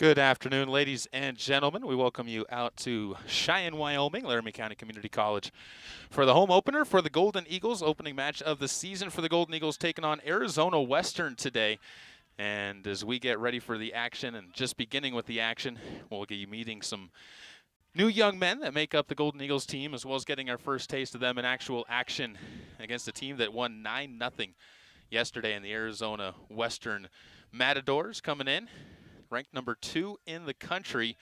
Good afternoon, ladies and gentlemen. We welcome you out to Cheyenne, Wyoming, Laramie County Community College for the home opener for the Golden Eagles. Opening match of the season for the Golden Eagles taking on Arizona Western today. And as we get ready for the action and just beginning with the action, we'll be meeting some new young men that make up the Golden Eagles team, as well as getting our first taste of them in actual action against a team that won 9-0 yesterday in the Arizona Western Matadors coming in. Ranked number 2 in the country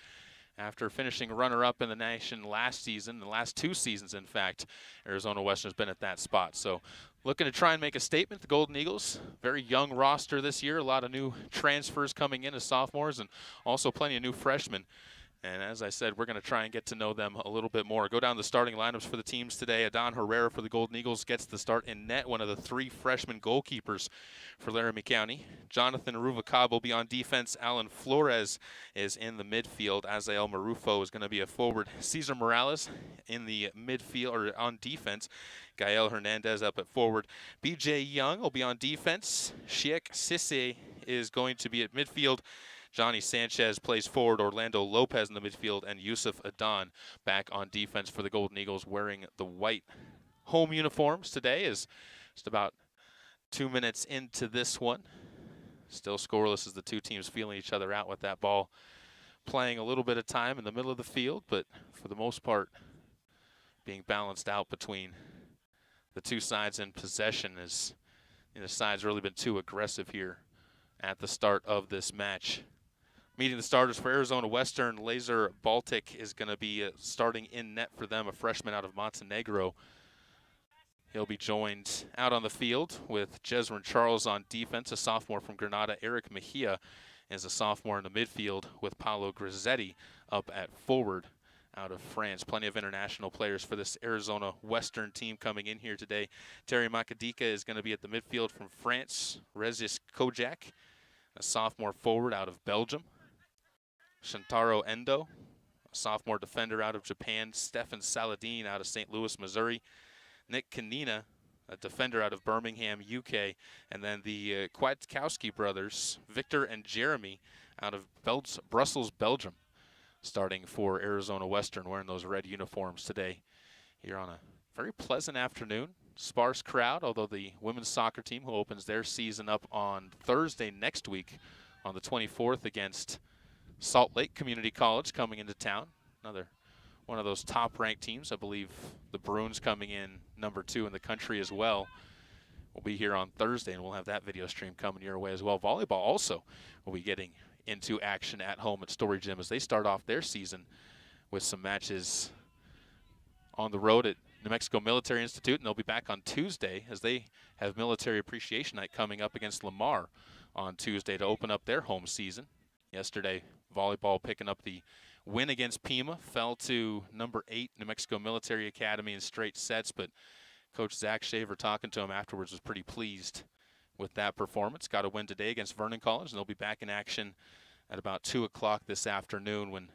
after finishing runner-up in the nation last season, the last 2 seasons, in fact. Arizona Western has been at that spot. So looking to try and make a statement, the Golden Eagles. Very young roster this year, a lot of new transfers coming in as sophomores and also plenty of new freshmen. And as I said, we're going to try and get to know them a little bit more. Go down the starting lineups for the teams today. Adon Herrera for the Golden Eagles gets the start in net, one of the 3 freshman goalkeepers for Laramie County. Jonathan Aruvacab will be on defense. Alan Flores is in the midfield. Azael Marufo is going to be a forward. Cesar Morales in the midfield, or on defense. Gael Hernandez up at forward. BJ Young will be on defense. Sheikh Sisse is going to be at midfield. Johnny Sanchez plays forward, Orlando Lopez in the midfield, and Yusuf Adon back on defense for the Golden Eagles wearing the white home uniforms today. Is just about 2 minutes into this one. Still scoreless as the two teams feeling each other out with that ball. Playing a little bit of time in the middle of the field, but for the most part being balanced out between the two sides in possession, as the side's really been too aggressive here at the start of this match. Meeting the starters for Arizona Western, Laser Baltic is going to be starting in net for them, a freshman out of Montenegro. He'll be joined out on the field with Jesrin Charles on defense, a sophomore from Granada. Eric Mejia is a sophomore in the midfield with Paolo Grizzetti up at forward out of France. Plenty of international players for this Arizona Western team coming in here today. Terry Makadika is going to be at the midfield from France. Rezis Kojak, a sophomore forward out of Belgium. Shintaro Endo, a sophomore defender out of Japan. Stefan Saladin out of St. Louis, Missouri. Nick Kanina, a defender out of Birmingham, UK. And then the Kwiatkowski brothers, Victor and Jeremy, out of Brussels, Belgium, starting for Arizona Western, wearing those red uniforms today here on a very pleasant afternoon. Sparse crowd, although the women's soccer team, who opens their season up on Thursday next week on the 24th against Salt Lake Community College, coming into town. Another one of those top-ranked teams. I believe the Bruins coming in number 2 in the country as well. We'll be here on Thursday, and we'll have that video stream coming your way as well. Volleyball also will be getting into action at home at Story Gym as they start off their season with some matches on the road at New Mexico Military Institute, and they'll be back on Tuesday as they have Military Appreciation Night coming up against Lamar on Tuesday to open up their home season. Yesterday, volleyball picking up the win against Pima, fell to number 8 New Mexico Military Academy in straight sets, but Coach Zach Shaver, talking to him afterwards, was pretty pleased with that performance. Got a win today against Vernon College, and they'll be back in action at about 2 o'clock this afternoon when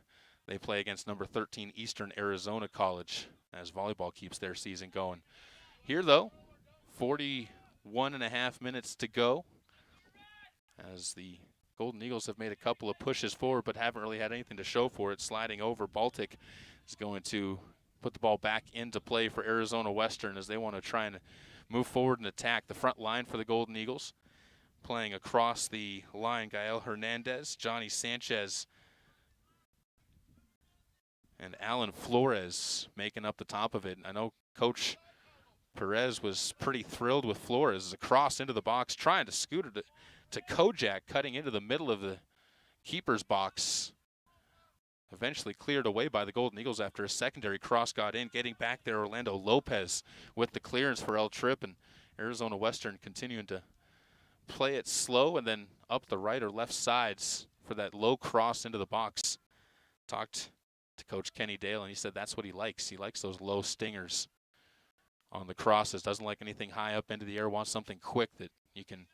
they play against number 13 Eastern Arizona College as volleyball keeps their season going. Here, though, 41.5 minutes to go as the Golden Eagles have made a couple of pushes forward but haven't really had anything to show for it. Sliding over, Baltic is going to put the ball back into play for Arizona Western as they want to try and move forward and attack. The front line for the Golden Eagles playing across the line, Gael Hernandez, Johnny Sanchez, and Alan Flores making up the top of it. I know Coach Perez was pretty thrilled with Flores as a cross into the box, trying to scoot it to Kojak, cutting into the middle of the keeper's box. Eventually cleared away by the Golden Eagles after a secondary cross got in. Getting back there, Orlando Lopez with the clearance for El Trip, and Arizona Western continuing to play it slow and then up the right or left sides for that low cross into the box. Talked to Coach Kenny Dale, and he said that's what he likes. He likes those low stingers on the crosses. Doesn't like anything high up into the air. Wants something quick that you can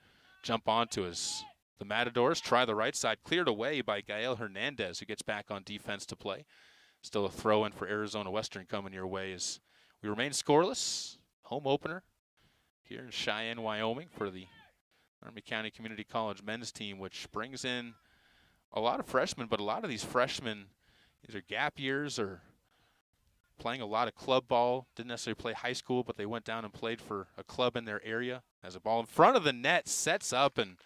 jump onto. As the Matadors try the right side, cleared away by Gael Hernandez, who gets back on defense to play. Still a throw in for Arizona Western coming your way as we remain scoreless. Home opener here in Cheyenne, Wyoming for the Laramie County Community College men's team, which brings in a lot of freshmen, but a lot of these freshmen, these are gap years or playing a lot of club ball. Didn't necessarily play high school, but they went down and played for a club in their area. As a ball in front of the net, sets up, and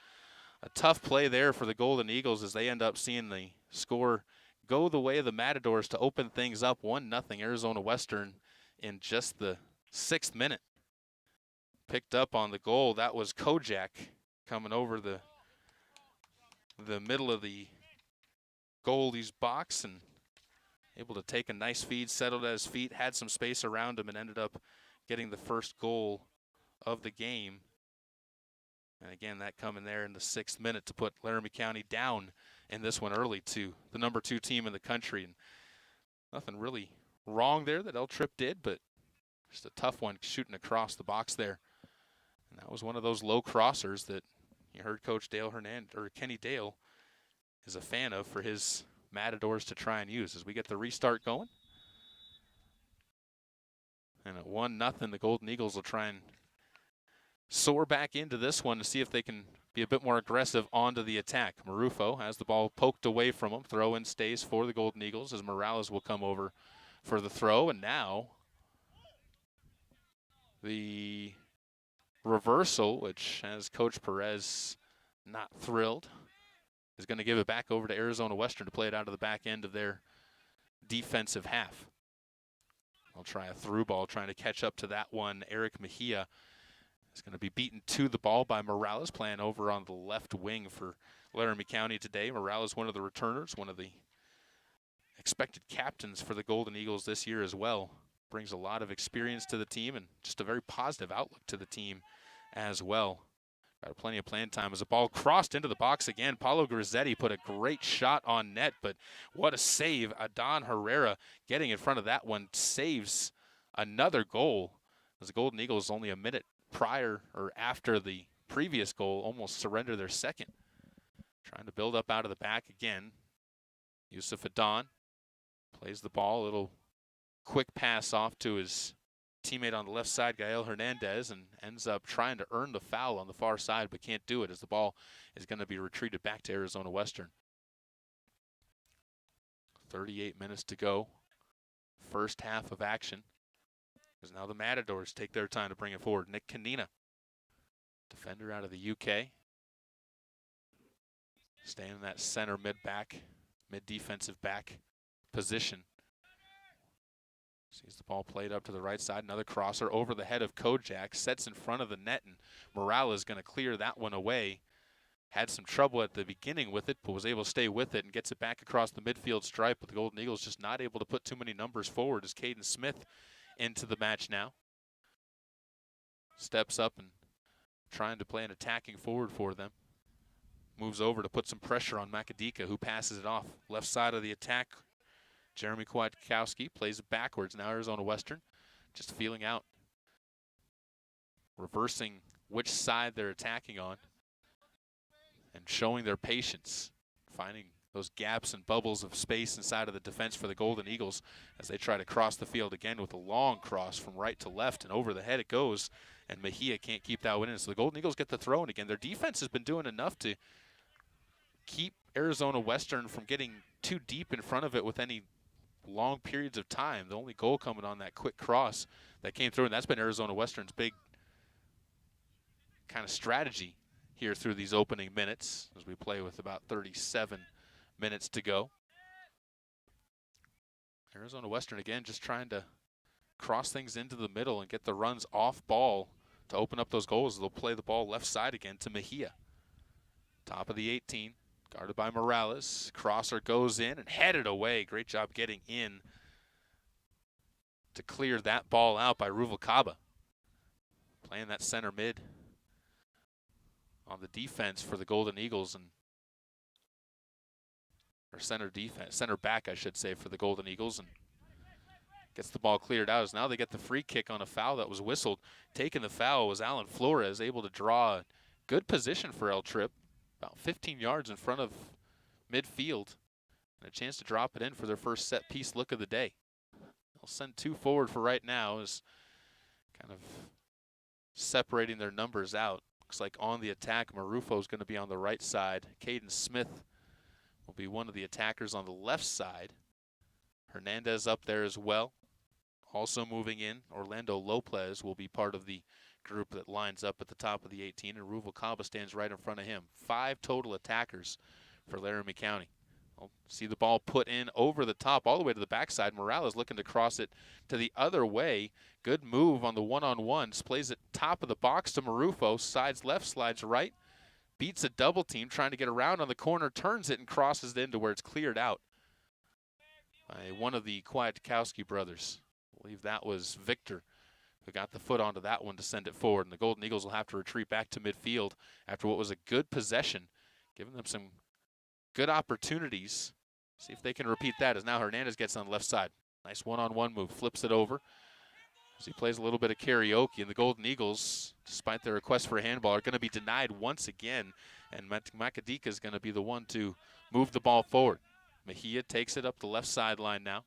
a tough play there for the Golden Eagles as they end up seeing the score go the way of the Matadors to open things up 1-0 Arizona Western in just the 6th minute. Picked up on the goal. That was Kojak coming over the middle of the goalie's box and able to take a nice feed, settled at his feet, had some space around him, and ended up getting the first goal of the game. And again, that coming there in the 6th minute to put Laramie County down in this one early to the number 2 team in the country. And nothing really wrong there that L Trip did, but just a tough one shooting across the box there. And that was one of those low crossers that you heard Coach Dale Hernandez, or Kenny Dale, is a fan of for his Matadors to try and use as we get the restart going. And at 1-0, the Golden Eagles will try and soar back into this one to see if they can be a bit more aggressive onto the attack. Marufo has the ball poked away from him. Throw in stays for the Golden Eagles as Morales will come over for the throw. And now the reversal, which has Coach Perez not thrilled, is going to give it back over to Arizona Western to play it out of the back end of their defensive half. I'll try a through ball, trying to catch up to that one. Eric Mejia is going to be beaten to the ball by Morales, playing over on the left wing for Laramie County today. Morales, one of the returners, one of the expected captains for the Golden Eagles this year as well. Brings a lot of experience to the team and just a very positive outlook to the team as well. Got plenty of playing time as the ball crossed into the box again. Paulo Grizzetti put a great shot on net, but what a save. Adon Herrera getting in front of that one saves another goal as the Golden Eagles only a minute prior or after the previous goal almost surrender their second. Trying to build up out of the back again. Yusuf Adon plays the ball, a little quick pass off to his teammate on the left side, Gael Hernandez, and ends up trying to earn the foul on the far side, but can't do it as the ball is going to be retreated back to Arizona Western. 38 minutes to go. First half of action. As now the Matadors take their time to bring it forward. Nick Kanina, defender out of the UK. Staying in that center mid-defensive back position. Sees the ball played up to the right side. Another crosser over the head of Kojak. Sets in front of the net, and Morales is going to clear that one away. Had some trouble at the beginning with it, but was able to stay with it and gets it back across the midfield stripe. But the Golden Eagles just not able to put too many numbers forward as Caden Smith into the match now. Steps up and trying to play an attacking forward for them. Moves over to put some pressure on Makadika, who passes it off. Left side of the attack. Jeremy Kwiatkowski plays it backwards. Now Arizona Western just feeling out, reversing which side they're attacking on, and showing their patience, finding those gaps and bubbles of space inside of the defense for the Golden Eagles as they try to cross the field again with a long cross from right to left, and over the head it goes, and Mejia can't keep that one in. So the Golden Eagles get the throw in again. Their defense has been doing enough to keep Arizona Western from getting too deep in front of it with any long periods of time. The only goal coming on that quick cross that came through, and that's been Arizona Western's big kind of strategy here through these opening minutes as we play with about 37 minutes to go. Arizona Western again just trying to cross things into the middle and get the runs off ball to open up those goals. They'll play the ball left side again to Mejia. Top of the 18. Guarded by Morales. Crosser goes in and headed away. Great job getting in to clear that ball out by Ruvalcaba. Playing that center mid on the defense for the Golden Eagles, and or center back, I should say, for the Golden Eagles, and gets the ball cleared out. As now they get the free kick on a foul that was whistled. Taking the foul was Alan Flores, able to draw a good position for El Trip. About 15 yards in front of midfield, and a chance to drop it in for their first set piece look of the day. They'll send two forward for right now, as kind of separating their numbers out. Looks like on the attack, Marufo is going to be on the right side. Caden Smith will will be one of the attackers on the left side. Hernandez up there as well. Also moving in, Orlando Lopez will be part of the group that lines up at the top of the 18, and Ruvalcaba stands right in front of him. 5 total attackers for Laramie County. We'll see the ball put in over the top, all the way to the backside. Morales looking to cross it to the other way. Good move on the one-on-ones. Plays it top of the box to Marufo. Sides left, slides right. Beats a double team, trying to get around on the corner, turns it and crosses it into where it's cleared out by one of the Kwiatkowski brothers. I believe that was Victor who got the foot onto that one to send it forward. And the Golden Eagles will have to retreat back to midfield after what was a good possession, giving them some good opportunities. See if they can repeat that as now Hernandez gets on the left side. Nice one-on-one move, flips it over as he plays a little bit of karaoke. And the Golden Eagles, despite their request for a handball, are going to be denied once again. And Makadika is going to be the one to move the ball forward. Mejia takes it up the left sideline now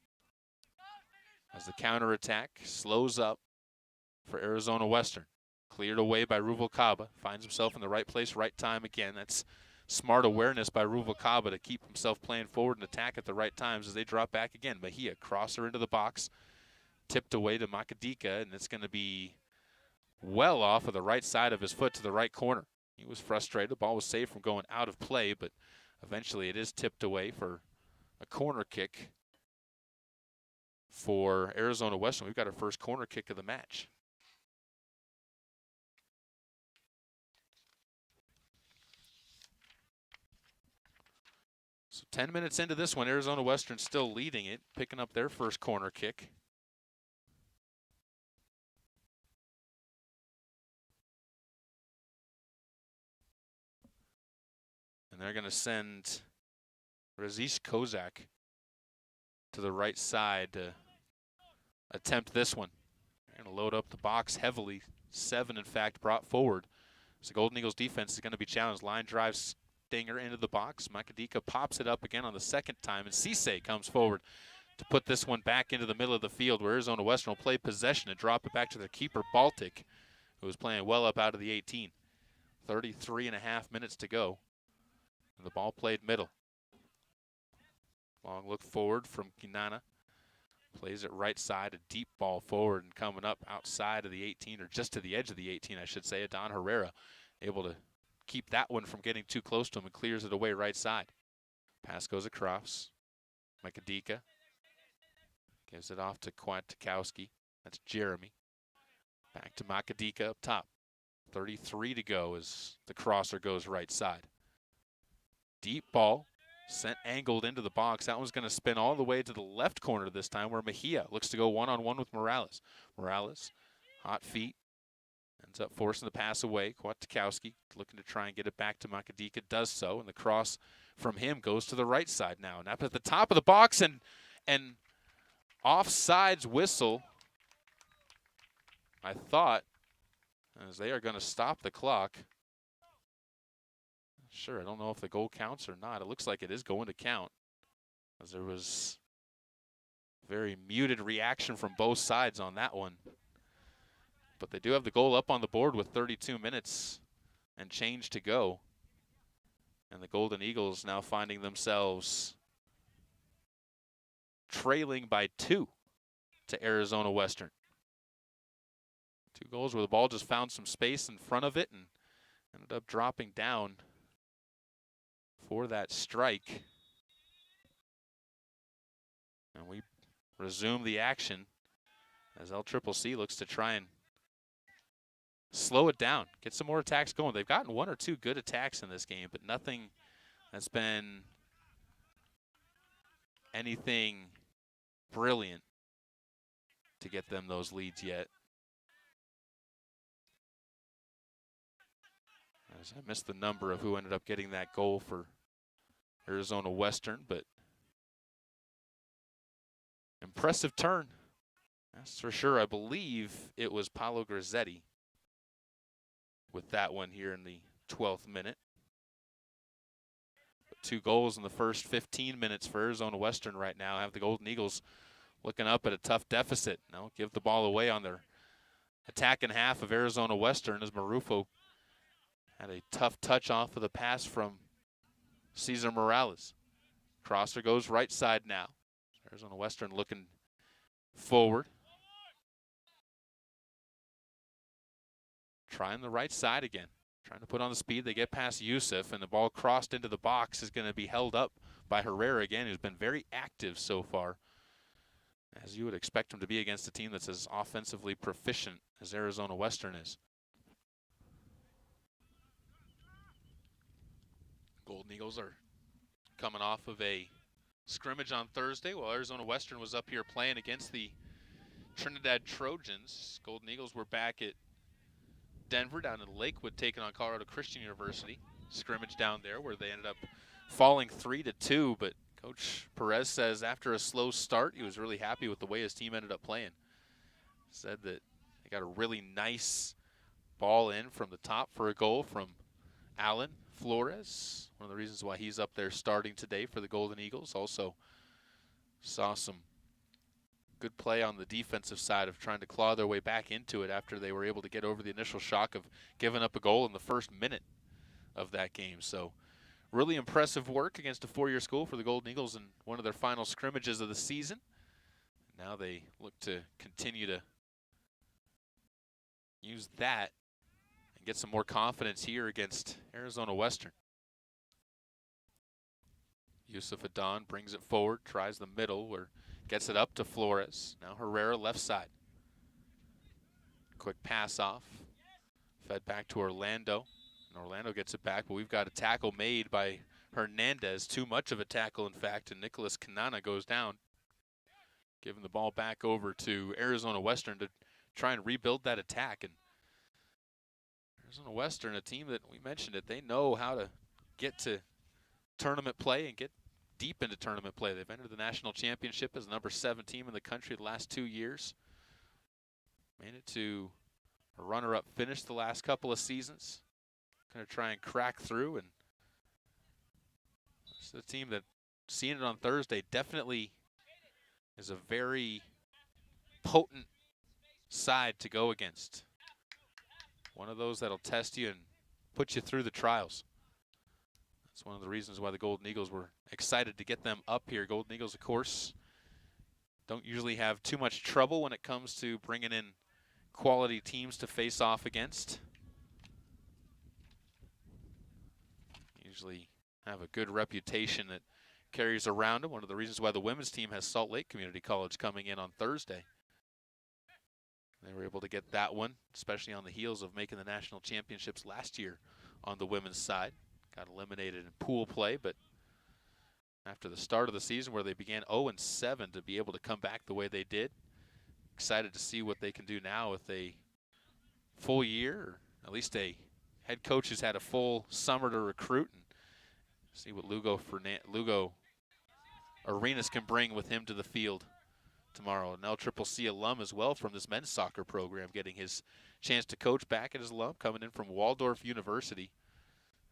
as the counterattack slows up for Arizona Western. Cleared away by Ruvalcaba. Finds himself in the right place, right time again. That's smart awareness by Ruvalcaba to keep himself playing forward and attack at the right times as they drop back again. Mejia, crosser into the box. Tipped away to Makadika, and it's going to be well off of the right side of his foot to the right corner. He was frustrated. The ball was saved from going out of play, but eventually it is tipped away for a corner kick for Arizona Western. We've got our first corner kick of the match. So 10 minutes into this one, Arizona Western still leading it, picking up their first corner kick. And they're going to send Razish Kozak to the right side to attempt this one. They're going to load up the box heavily. 7, in fact, brought forward. So Golden Eagles defense is going to be challenged. Line drives Stinger into the box. Makadika pops it up again on the second time, and Cisse comes forward to put this one back into the middle of the field where Arizona Western will play possession and drop it back to their keeper, Baltic, who was playing well up out of the 18. 33 and a half minutes to go. And the ball played middle. Long look forward from Kinana. Plays it right side, a deep ball forward and coming up outside of the 18, or just to the edge of the 18, I should say. Adon Herrera able to keep that one from getting too close to him and clears it away right side. Pass goes across. Makadika gives it off to Kwiatkowski. That's Jeremy. Back to Makadika up top. 33 to go as the crosser goes right side. Deep ball. Sent angled into the box. That one's going to spin all the way to the left corner this time where Mejia looks to go one-on-one with Morales. Morales, hot feet, ends up forcing the pass away. Kwiatkowski looking to try and get it back to Makadika, does so, and the cross from him goes to the right side now. And up at the top of the box, and offsides whistle, I thought, as they are going to stop the clock. Sure, I don't know if the goal counts or not. It looks like it is going to count, as there was very muted reaction from both sides on that one. But they do have the goal up on the board with 32 minutes and change to go. And the Golden Eagles now finding themselves trailing by 2 to Arizona Western. 2 goals where the ball just found some space in front of it and ended up dropping down for that strike. And we resume the action as LCCC looks to try and slow it down, get some more attacks going. They've gotten 1 or 2 good attacks in this game, but nothing that's been anything brilliant to get them those leads yet. As I missed the number of who ended up getting that goal for Arizona Western, but impressive turn. That's for sure. I believe it was Paolo Grizzetti with that one here in the 12th minute. But 2 goals in the first 15 minutes for Arizona Western right now. Have the Golden Eagles looking up at a tough deficit. Now give the ball away on their attacking half of Arizona Western as Marufo had a tough touch off of the pass from Cesar Morales. Crosser goes right side now. Arizona Western looking forward. Trying the right side again. Trying to put on the speed. They get past Youssef, and the ball crossed into the box is going to be held up by Herrera again, who's been very active so far, as you would expect him to be against a team that's as offensively proficient as Arizona Western is. Golden Eagles are coming off of a scrimmage on Thursday while Arizona Western was up here playing against the Trinidad Trojans. Golden Eagles were back at Denver down in Lakewood taking on Colorado Christian University. Scrimmage down there where they ended up falling 3-2, but Coach Perez says after a slow start, he was really happy with the way his team ended up playing. Said that they got a really nice ball in from the top for a goal from Alan Flores. One of the reasons why he's up there starting today for the Golden Eagles. Also saw some good play on the defensive side of trying to claw their way back into it after they were able to get over the initial shock of giving up a goal in the first minute of that game. So really impressive work against a four-year school for the Golden Eagles in one of their final scrimmages of the season. Now they look to continue to use that and get some more confidence here against Arizona Western. Yusuf Adan brings it forward, tries the middle, where gets it up to Flores. Now Herrera left side. Quick pass off. Fed back to Orlando. And Orlando gets it back, but we've got a tackle made by Hernandez. Too much of a tackle, in fact, and Nicholas Kanana goes down. Giving the ball back over to Arizona Western to try and rebuild that attack. And Arizona Western, a team that we mentioned it, they know how to get to tournament play and get deep into tournament play. They've entered the national championship as the number 7 team in the country the last 2 years. Made it to a runner-up finish the last couple of seasons. Going to try and crack through, and it's the team that, seeing it on Thursday, definitely is a very potent side to go against. One of those that'll test you and put you through the trials. That's one of the reasons why the Golden Eagles were excited to get them up here. Golden Eagles, of course, don't usually have too much trouble when it comes to bringing in quality teams to face off against. Usually have a good reputation that carries around them. One of the reasons why the women's team has Salt Lake Community College coming in on Thursday. They were able to get that one, especially on the heels of making the national championships last year on the women's side. Got eliminated in pool play, but after the start of the season where they began 0-7 to be able to come back the way they did, excited to see what they can do now with a full year, or at least a head coach who's had a full summer to recruit, and see what Lugo Arenas can bring with him to the field tomorrow. An LCCC alum as well from this men's soccer program, getting his chance to coach back at his alum, coming in from Waldorf University.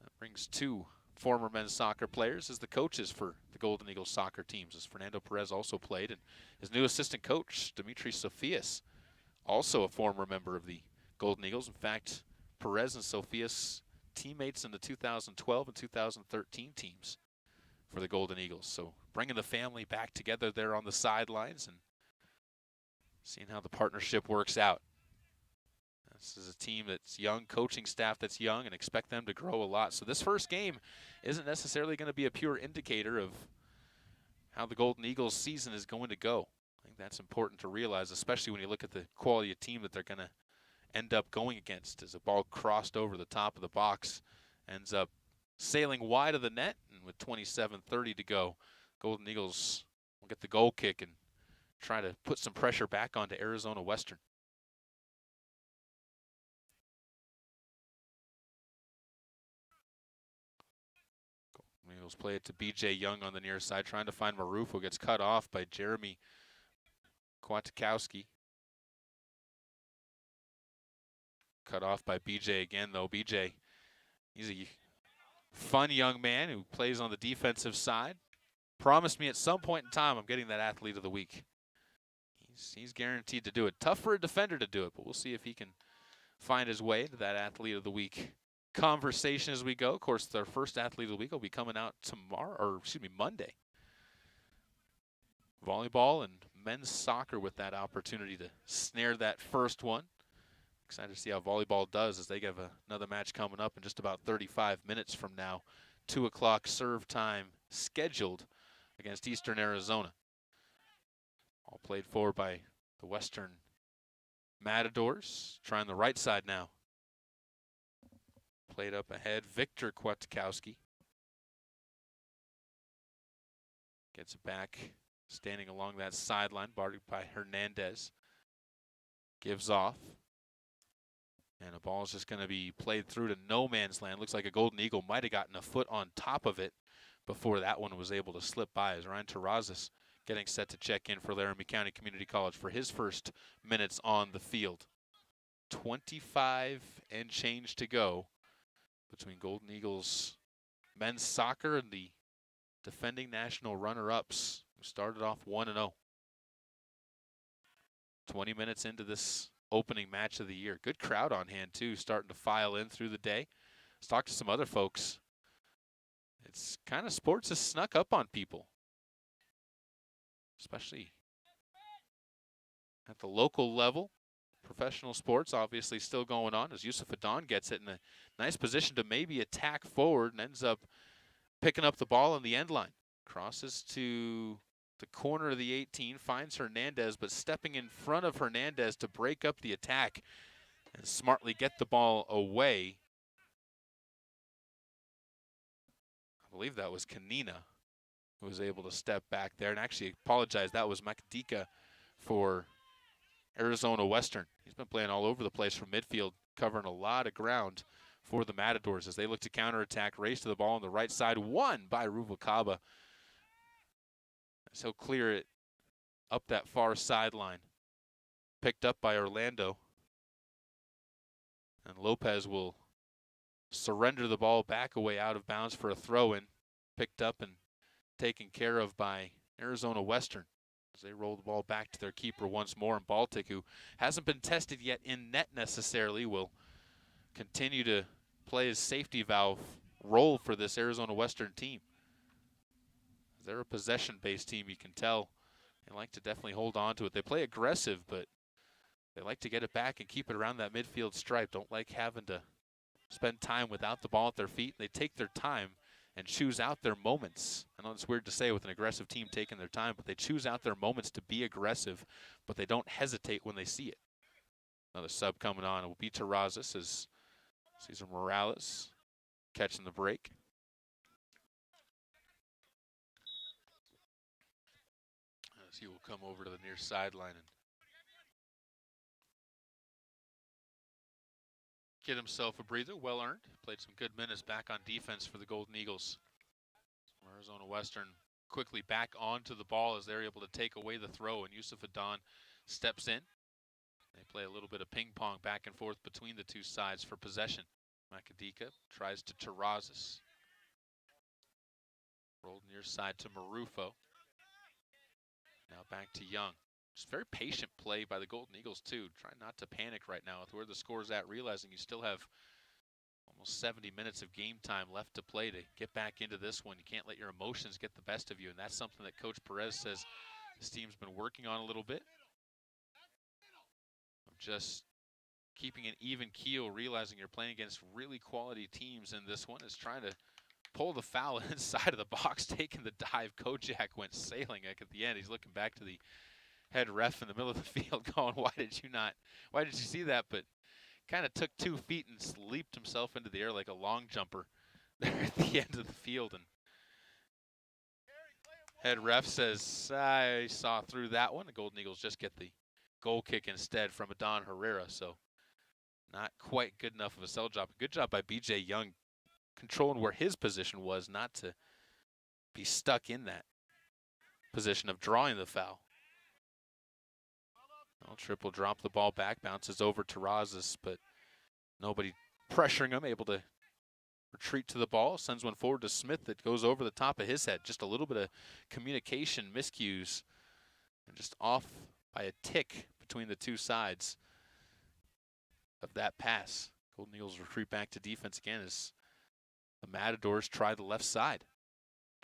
That brings 2 former men's soccer players as the coaches for the Golden Eagles soccer teams, as Fernando Perez also played, and his new assistant coach, Dimitri Sofias, also a former member of the Golden Eagles. In fact, Perez and Sofias teammates in the 2012 and 2013 teams for the Golden Eagles. So bringing the family back together there on the sidelines and seeing how the partnership works out. This is a team that's young, coaching staff that's young, and expect them to grow a lot. So this first game isn't necessarily going to be a pure indicator of how the Golden Eagles season is going to go. I think that's important to realize, especially when you look at the quality of team that they're going to end up going against. As a ball crossed over the top of the box, ends up sailing wide of the net, and with 27:30 to go, Golden Eagles will get the goal kick and try to put some pressure back onto Arizona Western. Golden Eagles play it to B.J. Young on the near side, trying to find Maruf, who gets cut off by Jeremy Kwiatkowski. Cut off by B.J. again, though. B.J., he's a fun young man who plays on the defensive side. Promised me at some point in time I'm getting that athlete of the week. He's guaranteed to do it. Tough for a defender to do it, but we'll see if he can find his way to that athlete of the week conversation as we go. Of course, their first athlete of the week will be coming out tomorrow, or excuse me, Monday. volleyball and men's soccer with that opportunity to snare that first one. Excited to see how volleyball does as they have another match coming up in just about 35 minutes from now. 2 o'clock serve time scheduled against Eastern Arizona. All played for by the Western Matadors. Trying the right side now. Played up ahead, Victor Kwiatkowski. Gets it back, standing along that sideline, guarded by Hernandez. Gives off. And the ball is just going to be played through to no man's land. Looks like a Golden Eagle might have gotten a foot on top of it before that one was able to slip by, as Ryan Terrazas getting set to check in for Laramie County Community College for his first minutes on the field. 25 and change to go between Golden Eagles men's soccer and the defending national runner-ups, who started off 1-0. 20 minutes into this opening match of the year. Good crowd on hand, too, starting to file in through the day. Let's talk to some other folks. It's kind of sports has snuck up on people, especially at the local level. Professional sports obviously still going on as Yusuf Adan gets it in a nice position to maybe attack forward and ends up picking up the ball on the end line. Crosses to the corner of the 18, finds Hernandez, but stepping in front of Hernandez to break up the attack and smartly get the ball away. I believe that was Kanina who was able to step back there, and actually apologize, that was Makadika for Arizona Western. He's been playing all over the place from midfield, covering a lot of ground for the Matadors as they look to counterattack, race to the ball on the right side, won by Ruvalcaba. So clear it up that far sideline. Picked up by Orlando. And Lopez will surrender the ball back away out of bounds for a throw-in. Picked up and taken care of by Arizona Western as they roll the ball back to their keeper once more. And Baltic, who hasn't been tested yet in net necessarily, will continue to play his safety valve role for this Arizona Western team. They're a possession-based team, you can tell. They like to definitely hold on to it. They play aggressive, but they like to get it back and keep it around that midfield stripe. Don't like having to spend time without the ball at their feet. They take their time and choose out their moments. I know it's weird to say with an aggressive team taking their time, but they choose out their moments to be aggressive, but they don't hesitate when they see it. Another sub coming on. It will be Terrazas as Cesar Morales catching the break. As he will come over to the near sideline and get himself a breather, well earned. Played some good minutes back on defense for the Golden Eagles. Arizona Western quickly back onto the ball as they're able to take away the throw, and Yusuf Adan steps in. They play a little bit of ping pong back and forth between the two sides for possession. Makadika tries to Terrazas. Rolled near side to Marufo. Now back to Young. Just very patient play by the Golden Eagles, too. Trying not to panic right now with where the score's at, realizing you still have almost 70 minutes of game time left to play to get back into this one. You can't let your emotions get the best of you, and that's something that Coach Perez says his team's been working on a little bit. Just keeping an even keel, realizing you're playing against really quality teams in this one, is trying to pull the foul inside of the box, taking the dive. Kojak went sailing at the end. He's looking back to the head ref in the middle of the field going, why did you see that? But kind of took 2 feet and leaped himself into the air like a long jumper there at the end of the field. And head ref says, I saw through that one. The Golden Eagles just get the goal kick instead from Adan Herrera. So not quite good enough of a cell job. Good job by BJ Young controlling where his position was, not to be stuck in that position of drawing the foul. Well, Triple drop the ball back, bounces over to Terrazas, but nobody pressuring him, able to retreat to the ball, sends one forward to Smith that goes over the top of his head. Just a little bit of communication miscues and just off by a tick between the two sides of that pass. Golden Eagles retreat back to defense again as the Matadors try the left side.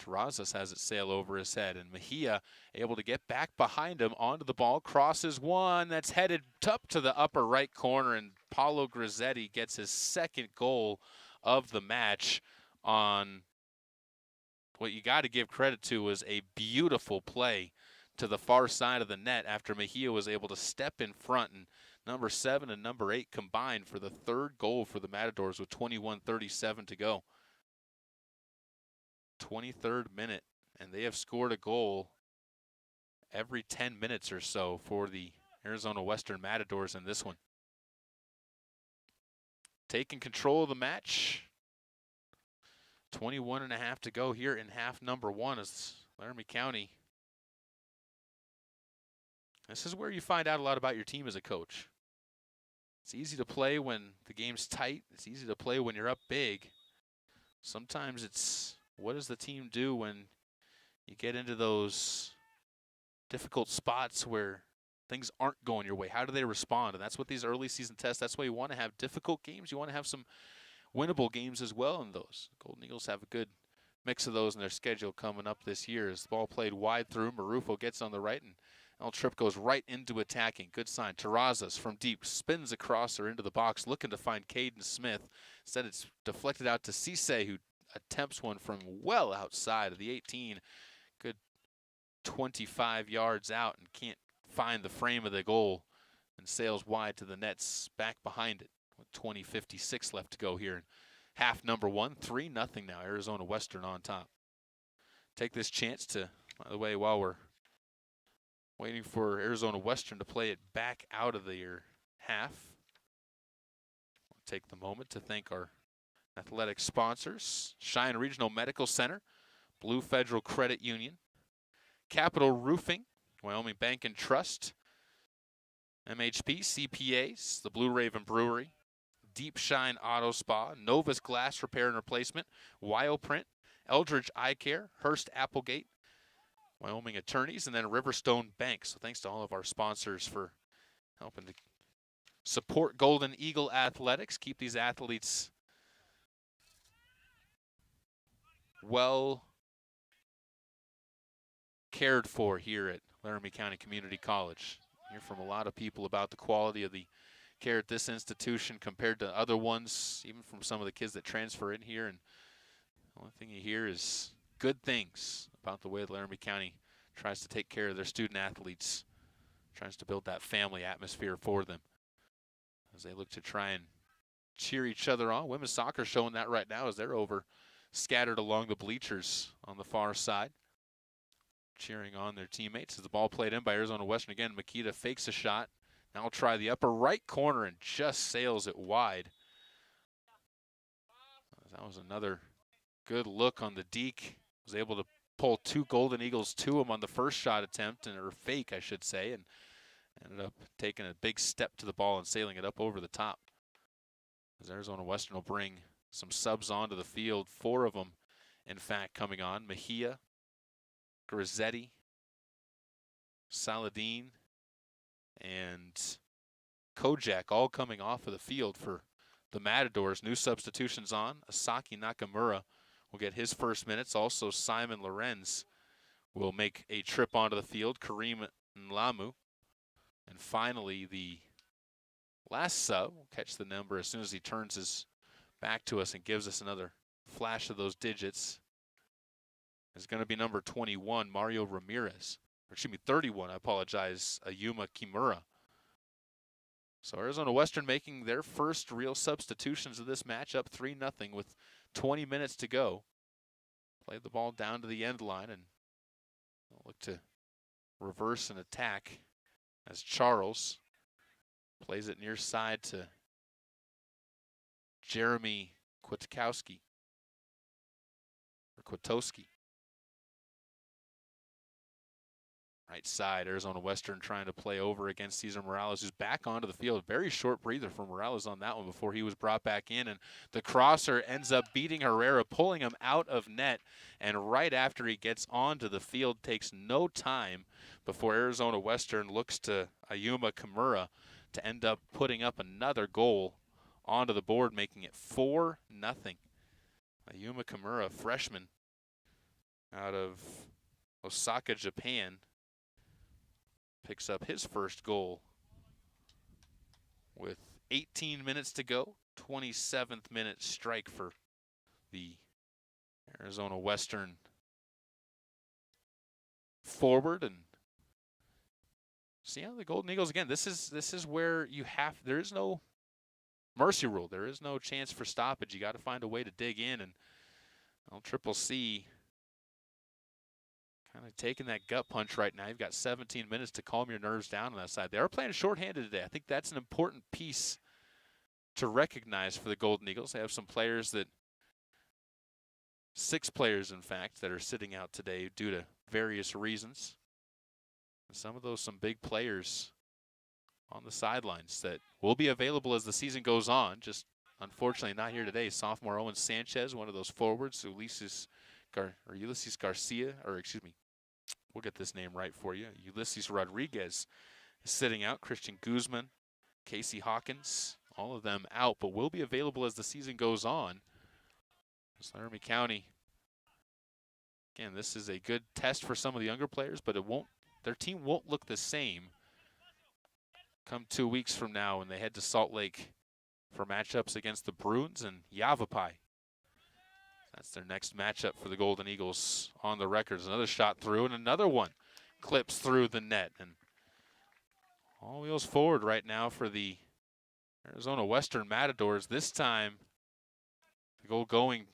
Terrazas has it sail over his head, and Mejia able to get back behind him onto the ball, crosses one that's headed up to the upper right corner, and Paulo Grizzetti gets his second goal of the match on what you got to give credit to was a beautiful play to the far side of the net after Mejia was able to step in front, and number 7 and number 8 combined for the third goal for the Matadors with 21:37 to go. 23rd minute, and they have scored a goal every 10 minutes or so for the Arizona Western Matadors in this one. Taking control of the match. 21.5 to go here in half number 1 as Laramie County. This is where you find out a lot about your team as a coach. It's easy to play when the game's tight. It's easy to play when you're up big. Sometimes it's what does the team do when you get into those difficult spots where things aren't going your way? How do they respond? And that's what these early season tests, that's why you want to have difficult games. You want to have some winnable games as well in those. Golden Eagles have a good mix of those in their schedule coming up this year. As the ball played wide through, Marufo gets on the right, and El Trip goes right into attacking. Good sign. Terrazas from deep spins across or into the box, looking to find Caden Smith. Instead, it's deflected out to Cisse, who attempts one from well outside of the 18. Good 25 yards out and can't find the frame of the goal and sails wide to the nets back behind it with 20:56 left to go here in half number 1. 3-0 now. Arizona Western on top. Take this chance to, by the way, while we're waiting for Arizona Western to play it back out of their half, we'll take the moment to thank our athletic sponsors: Cheyenne Regional Medical Center, Blue Federal Credit Union, Capital Roofing, Wyoming Bank and Trust, MHP, CPAs, the Blue Raven Brewery, Deep Shine Auto Spa, Novus Glass Repair and Replacement, Wyoprint, Eldridge Eye Care, Hearst Applegate, Wyoming Attorneys, and then Riverstone Bank. So thanks to all of our sponsors for helping to support Golden Eagle athletics, keep these athletes well cared for here at Laramie County Community College. You hear from a lot of people about the quality of the care at this institution compared to other ones, even from some of the kids that transfer in here. And the only thing you hear is good things about the way Laramie County tries to take care of their student athletes, tries to build that family atmosphere for them as they look to try and cheer each other on. Women's soccer showing that right now as they're over scattered along the bleachers on the far side, cheering on their teammates. As the ball played in by Arizona Western again, Makita fakes a shot. Now will try the upper right corner and just sails it wide. That was another good look on the deke. Was able to pull 2 Golden Eagles to him on the first shot attempt, or fake, I should say, and ended up taking a big step to the ball and sailing it up over the top. As Arizona Western will bring some subs onto the field, 4 of them, in fact, coming on. Mejia, Grizzetti, Saladin, and Kojak all coming off of the field for the Matadors. New substitutions on. Asaki Nakamura will get his first minutes. Also, Simon Lorenz will make a trip onto the field. Kareem Nlamu. And finally, the last sub will catch the number as soon as he turns his back to us and gives us another flash of those digits. It's going to be number 21, Mario Ramirez. Or excuse me, 31, I apologize, Ayuma Kimura. So Arizona Western making their first real substitutions of this match, up 3-0 with 20 minutes to go. Played the ball down to the end line and look to reverse an attack as Charles plays it near side to Jeremy Kwiatkowski, or Kwiatkowski. Right side, Arizona Western trying to play over against Cesar Morales, who's back onto the field. Very short breather for Morales on that one before he was brought back in. And the crosser ends up beating Herrera, pulling him out of net. And right after he gets onto the field, takes no time before Arizona Western looks to Ayuma Kimura to end up putting up another goal onto the board, making it 4-0. Ayuma Kimura, freshman, out of Osaka, Japan, picks up his first goal with 18 minutes to go. 27th minute strike for the Arizona Western forward. And see how the Golden Eagles, again, this is where there is no mercy rule. There is no chance for stoppage. You got to find a way to dig in, and Triple C kind of taking that gut punch right now. You've got 17 minutes to calm your nerves down on that side. They are playing shorthanded today. I think that's an important piece to recognize for the Golden Eagles. They have some players 6 players, in fact, that are sitting out today due to various reasons. And some of those, some big players on the sidelines that will be available as the season goes on. Just unfortunately not here today. Sophomore Owen Sanchez, one of those forwards, Ulysses Garcia, or excuse me, we'll get this name right for you. Ulysses Rodriguez is sitting out. Christian Guzman, Casey Hawkins, all of them out, but will be available as the season goes on. As Laramie County, again, this is a good test for some of the younger players, but their team won't look the same come 2 weeks from now when they head to Salt Lake for matchups against the Bruins and Yavapai. That's their next matchup for the Golden Eagles on the records. Another shot through, and another one clips through the net. And all wheels forward right now for the Arizona Western Matadors. This time, the goal going,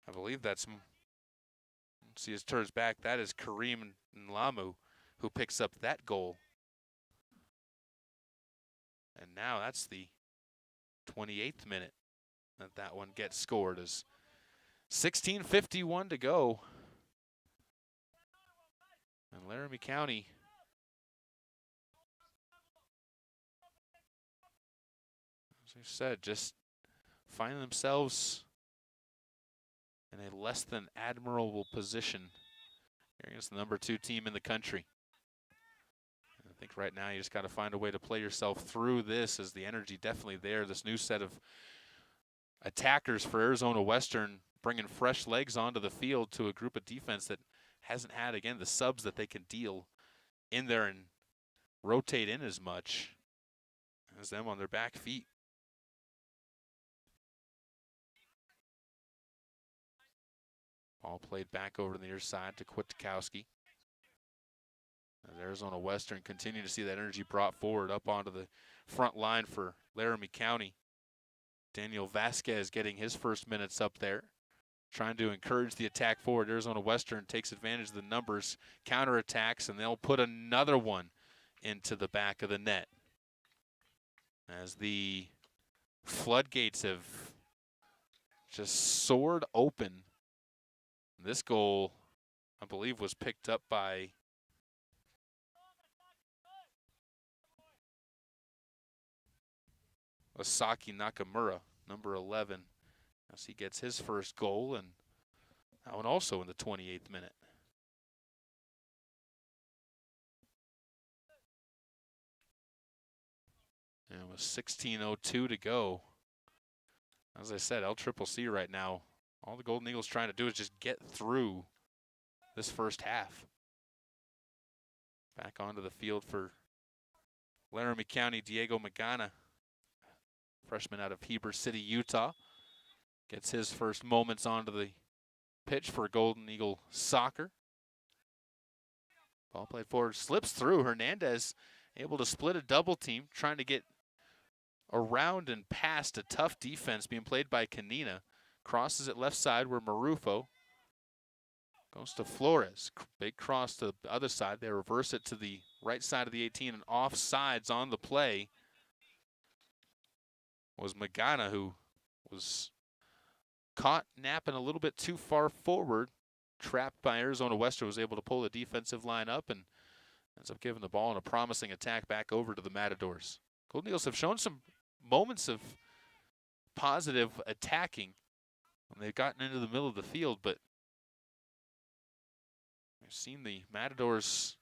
I believe that's, let's see his turns back. That is Kareem Nlamu who picks up that goal. And now that's the 28th minute that one gets scored. As 16:51 to go. And Laramie County as I said, just finding themselves in a less than admirable position against the number 2 team in the country. And I think right now you just got to find a way to play yourself through this, as the energy definitely there. This new set of attackers for Arizona Western bringing fresh legs onto the field to a group of defense that hasn't had, again, the subs that they can deal in there and rotate in as much as them on their back feet. Ball played back over to the near side to Kwiatkowski. As Arizona Western continue to see that energy brought forward up onto the front line for Laramie County. Daniel Vasquez getting his first minutes up there, trying to encourage the attack forward. Arizona Western takes advantage of the numbers, counterattacks, and they'll put another one into the back of the net. As the floodgates have just soared open. This goal, I believe, was picked up by Asaki Nakamura, number 11, as he gets his first goal, and that one also in the 28th minute. And with 16:02 to go, as I said, LCCC right now, all the Golden Eagles trying to do is just get through this first half. Back onto the field for Laramie County, Diego Magana, freshman out of Heber City, Utah, gets his first moments onto the pitch for Golden Eagle soccer. Ball played forward, slips through. Hernandez able to split a double team, trying to get around and past a tough defense being played by Kanina. Crosses it left side where Marufo goes to Flores. Big cross to the other side. They reverse it to the right side of the 18, and offsides on the play was Magana, who was caught napping a little bit too far forward, trapped by Arizona Western, was able to pull the defensive line up and ends up giving the ball in a promising attack back over to the Matadors. Golden Eagles have shown some moments of positive attacking when they've gotten into the middle of the field, but we've seen the Matadors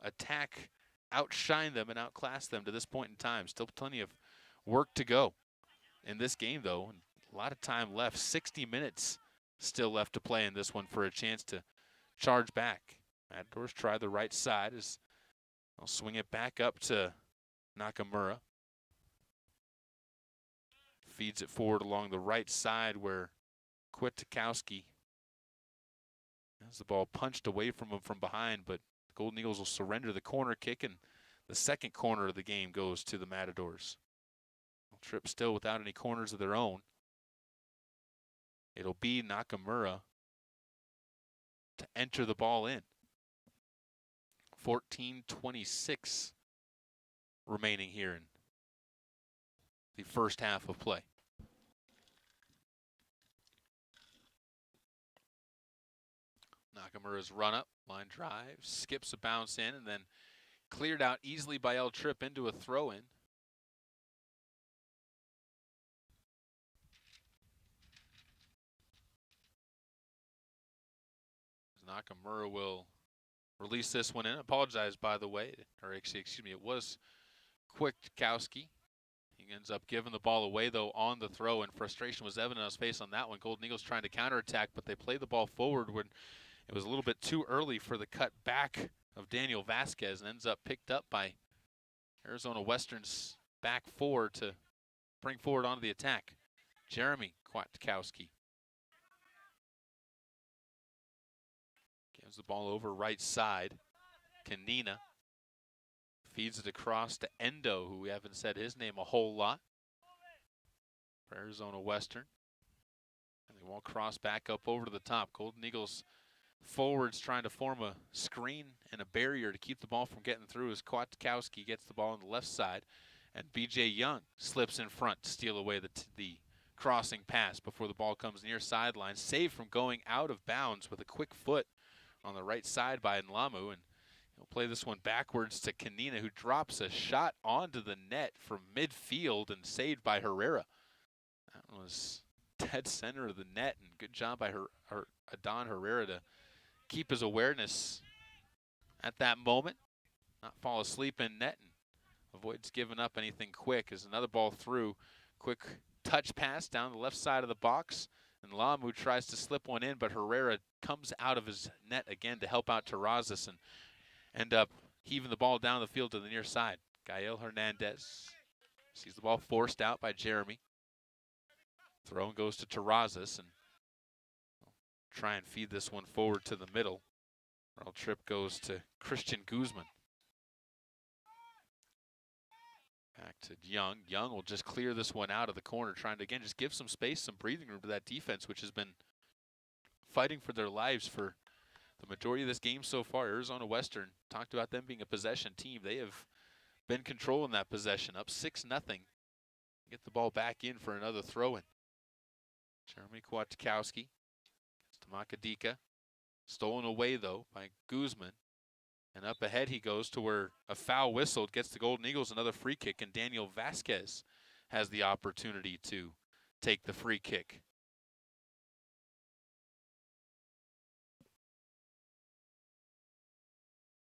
attack outshine them and outclass them to this point in time. Still plenty of work to go in this game, though, and a lot of time left. 60 minutes still left to play in this one for a chance to charge back. Matadors try the right side as they'll swing it back up to Nakamura. Feeds it forward along the right side where Kwiatkowski has the ball punched away from him from behind, but the Golden Eagles will surrender the corner kick, and the second corner of the game goes to the Matadors. Trip still without any corners of their own. It'll be Nakamura to enter the ball in. 14:26 remaining here in the first half of play. Nakamura's run up, line drive, skips a bounce in, and then cleared out easily by El Trip into a throw in. Nakamura will release this one in. Apologize, by the way, or excuse me, it was Kwiatkowski. He ends up giving the ball away, though, on the throw, and frustration was evident on his face on that one. Golden Eagles trying to counterattack, but they played the ball forward when it was a little bit too early for the cut back of Daniel Vasquez, and ends up picked up by Arizona Western's back four to bring forward onto the attack. Jeremy Kwiatkowski gives the ball over right side. Kanina feeds it across to Endo, who we haven't said his name a whole lot, for Arizona Western. And they won't cross back up over to the top. Golden Eagles forwards trying to form a screen and a barrier to keep the ball from getting through as Kwiatkowski gets the ball on the left side, and B.J. Young slips in front to steal away the crossing pass before the ball comes near sideline. Saved from going out of bounds with a quick foot on the right side by Nlamu, and he'll play this one backwards to Kanina, who drops a shot onto the net from midfield and saved by Herrera. That was dead center of the net, and good job by Adon Herrera to keep his awareness at that moment, not fall asleep in net, and avoids giving up anything quick as another ball through. Quick touch pass down the left side of the box, and Lamu tries to slip one in, but Herrera comes out of his net again to help out Terrazas and end up heaving the ball down the field to the near side. Gael Hernandez sees the ball forced out by Jeremy. Throw goes to Terrazas, and try and feed this one forward to the middle. Earl Tripp goes to Christian Guzman. Back to Young. Young will just clear this one out of the corner, trying to, again, just give some space, some breathing room to that defense, which has been fighting for their lives for the majority of this game so far. Arizona Western, talked about them being a possession team. They have been controlling that possession, up 6-0. Get the ball back in for another throw-in. Jeremy Kwiatkowski gets to Makadika. Stolen away, though, by Guzman. And up ahead he goes to where a foul whistled, gets the Golden Eagles another free kick, and Daniel Vasquez has the opportunity to take the free kick.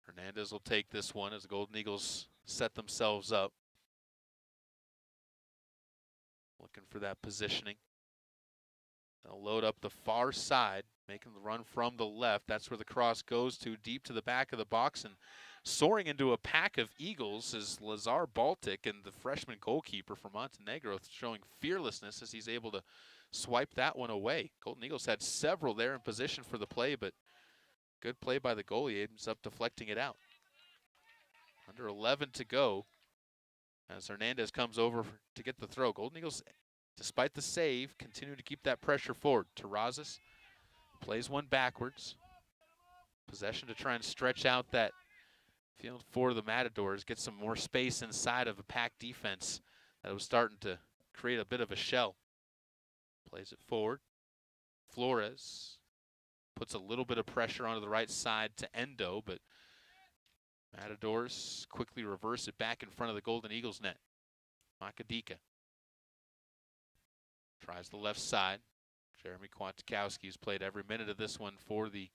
Hernandez will take this one as the Golden Eagles set themselves up. Looking for that positioning. They'll load up the far side, making the run from the left. That's where the cross goes to, deep to the back of the box, and soaring into a pack of Eagles is Lazar Baltic, and the freshman goalkeeper from Montenegro showing fearlessness as he's able to swipe that one away. Golden Eagles had several there in position for the play, but good play by the goalie, ends up deflecting it out. Under 11 to go as Hernandez comes over to get the throw. Golden Eagles, despite the save, continue to keep that pressure forward. Terrazas plays one backwards. Possession to try and stretch out that field for the Matadors, get some more space inside of a packed defense that was starting to create a bit of a shell. Plays it forward. Flores puts a little bit of pressure onto the right side to Endo, but Matadors quickly reverse it back in front of the Golden Eagles net. Makadika tries the left side. Jeremy Kwiatkowski has played every minute of this one for the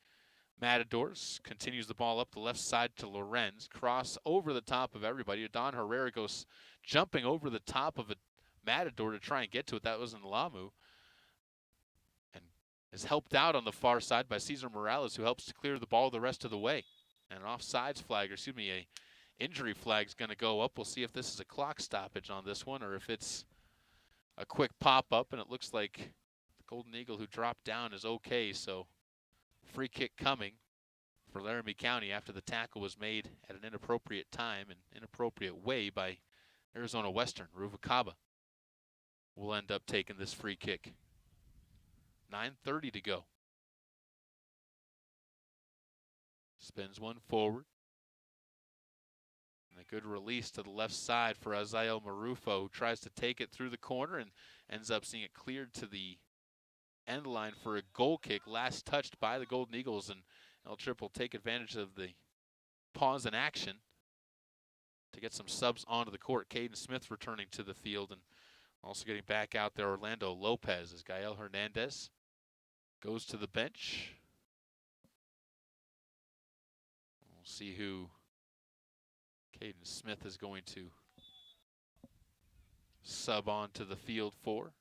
Matadors. Continues the ball up the left side to Lorenz. Cross over the top of everybody. Don Herrera goes jumping over the top of a Matador to try and get to it. That was in Lamu. And is helped out on the far side by Cesar Morales, who helps to clear the ball the rest of the way. And an offsides flag, or excuse me, a injury flag is going to go up. We'll see if this is a clock stoppage on this one or if it's a quick pop-up, and it looks like the Golden Eagle who dropped down is okay, so free kick coming for Laramie County after the tackle was made at an inappropriate time and inappropriate way by Arizona Western. Ruvalcaba will end up taking this free kick. 9:30 to go. Spins one forward. And a good release to the left side for Azael Marufo, who tries to take it through the corner and ends up seeing it cleared to the end line for a goal kick, last touched by the Golden Eagles, and El Trip will take advantage of the pause in action to get some subs onto the court. Caden Smith returning to the field, and also getting back out there, Orlando Lopez, as Gael Hernandez goes to the bench. We'll see who Caden Smith is going to sub onto the field for.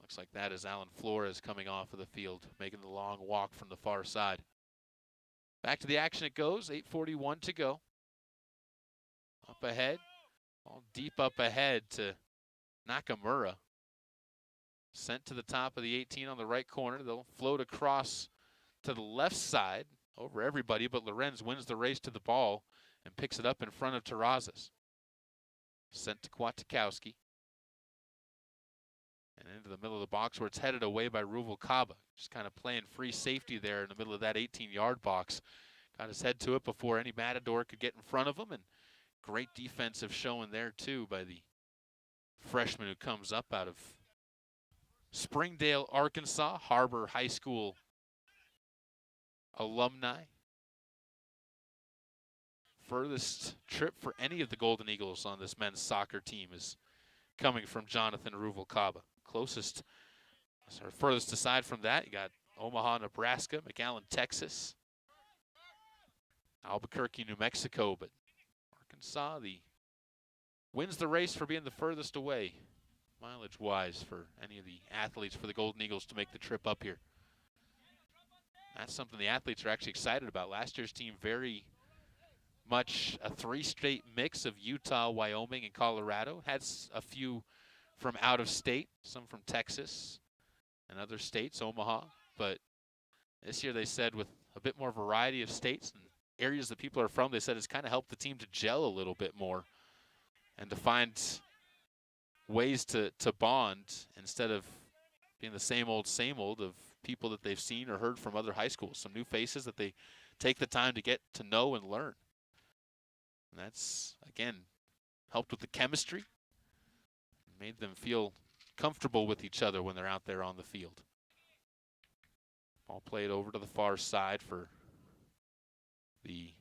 Looks like that is Alan Flores coming off of the field, making the long walk from the far side. Back to the action it goes, 8:41 to go. Up ahead, all deep up ahead to Nakamura. Sent to the top of the 18 on the right corner. They'll float across to the left side over everybody, but Lorenz wins the race to the ball and picks it up in front of Terrazas. Sent to Kwiatkowski. And into the middle of the box where it's headed away by Ruvalcaba. Just kind of playing free safety there in the middle of that 18-yard box. Got his head to it before any Matador could get in front of him. And great defensive showing there, too, by the freshman who comes up out of Springdale, Arkansas, Harbor High School alumni. Furthest trip for any of the Golden Eagles on this men's soccer team is coming from Jonathan Ruvalcaba. Closest, or furthest aside from that, you got Omaha, Nebraska, McAllen, Texas, Albuquerque, New Mexico, but Arkansas wins the race for being the furthest away, mileage-wise, for any of the athletes for the Golden Eagles to make the trip up here. That's something the athletes are actually excited about. Last year's team very much a three-state mix of Utah, Wyoming, and Colorado. Had a few from out of state, some from Texas and other states, Omaha. But this year they said with a bit more variety of states and areas that people are from, they said it's kind of helped the team to gel a little bit more and to find ways to bond instead of being the same old of people that they've seen or heard from other high schools. Some new faces that they take the time to get to know and learn. And that's, again, helped with the chemistry, made them feel comfortable with each other when they're out there on the field. Ball played over to the far side for the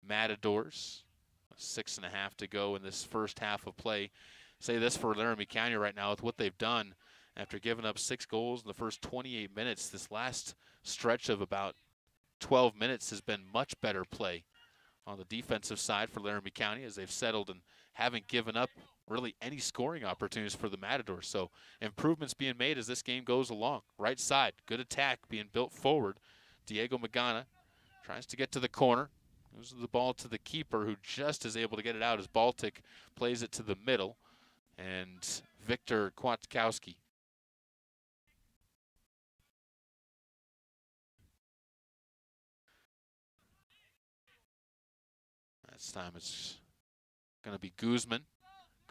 Matadors. 6.5 to go in this first half of play. Say this for Laramie County right now, with what they've done after giving up 6 goals in the first 28 minutes. This last stretch of about 12 minutes has been much better play on the defensive side for Laramie County, as they've settled and haven't given up really any scoring opportunities for the Matadors. So improvements being made as this game goes along. Right side, good attack being built forward. Diego Magana tries to get to the corner. Moves the ball to the keeper, who just is able to get it out as Baltic plays it to the middle. And Victor Kwiatkowski. This time it's going to be Guzman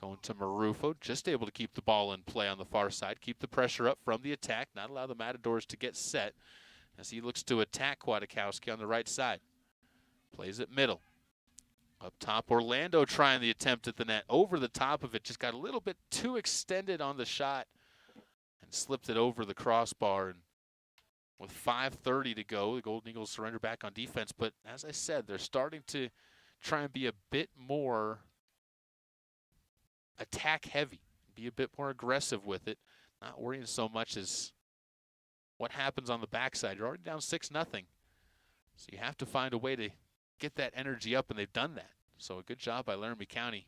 going to Marufo, just able to keep the ball in play on the far side, keep the pressure up from the attack, not allow the Matadors to get set as he looks to attack Kwiatkowski on the right side. Plays it middle. Up top, Orlando trying the attempt at the net. Over the top of it, just got a little bit too extended on the shot and slipped it over the crossbar. And with 5:30 to go, the Golden Eagles surrender back on defense. But as I said, they're starting to try and be a bit more attack heavy, be a bit more aggressive with it, not worrying so much as what happens on the backside. You're already down 6-0, so you have to find a way to get that energy up, and they've done that. So a good job by Laramie County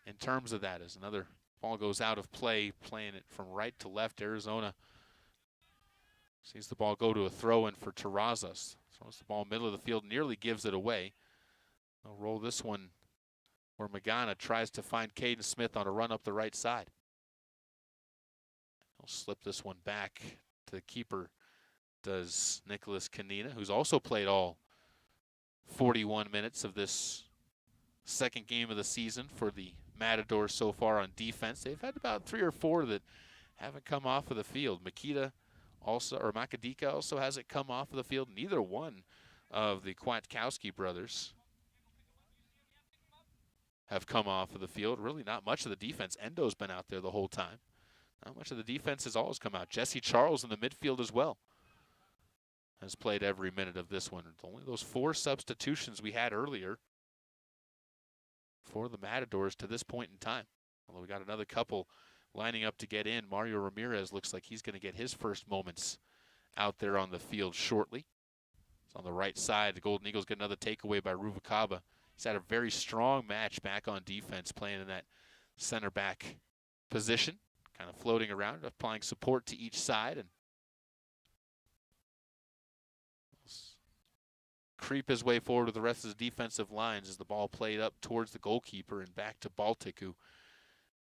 in terms of that, as another ball goes out of play, playing it from right to left. Arizona Sees the ball go to a throw-in for Terrazas. Throws the ball middle of the field, nearly gives it away. They'll roll this one where Magana tries to find Caden Smith on a run up the right side. He'll slip this one back to the keeper, does Nicholas Kanina, who's also played all 41 minutes of this second game of the season for the Matadors so far on defense. They've had about 3 or 4 that haven't come off of the field. Makadika also hasn't come off of the field. Neither one of the Kwiatkowski brothers have come off of the field. Really not much of the defense. Endo's been out there the whole time. Not much of the defense has always come out. Jesse Charles in the midfield as well has played every minute of this one. It's only those 4 substitutions we had earlier for the Matadors to this point in time. Although we got another couple lining up to get in. Mario Ramirez looks like he's going to get his first moments out there on the field shortly. It's on the right side. The Golden Eagles get another takeaway by Ruvalcaba. He's had a very strong match back on defense, playing in that center back position, kind of floating around, applying support to each side, and creep his way forward with the rest of the defensive lines as the ball played up towards the goalkeeper and back to Baltic, who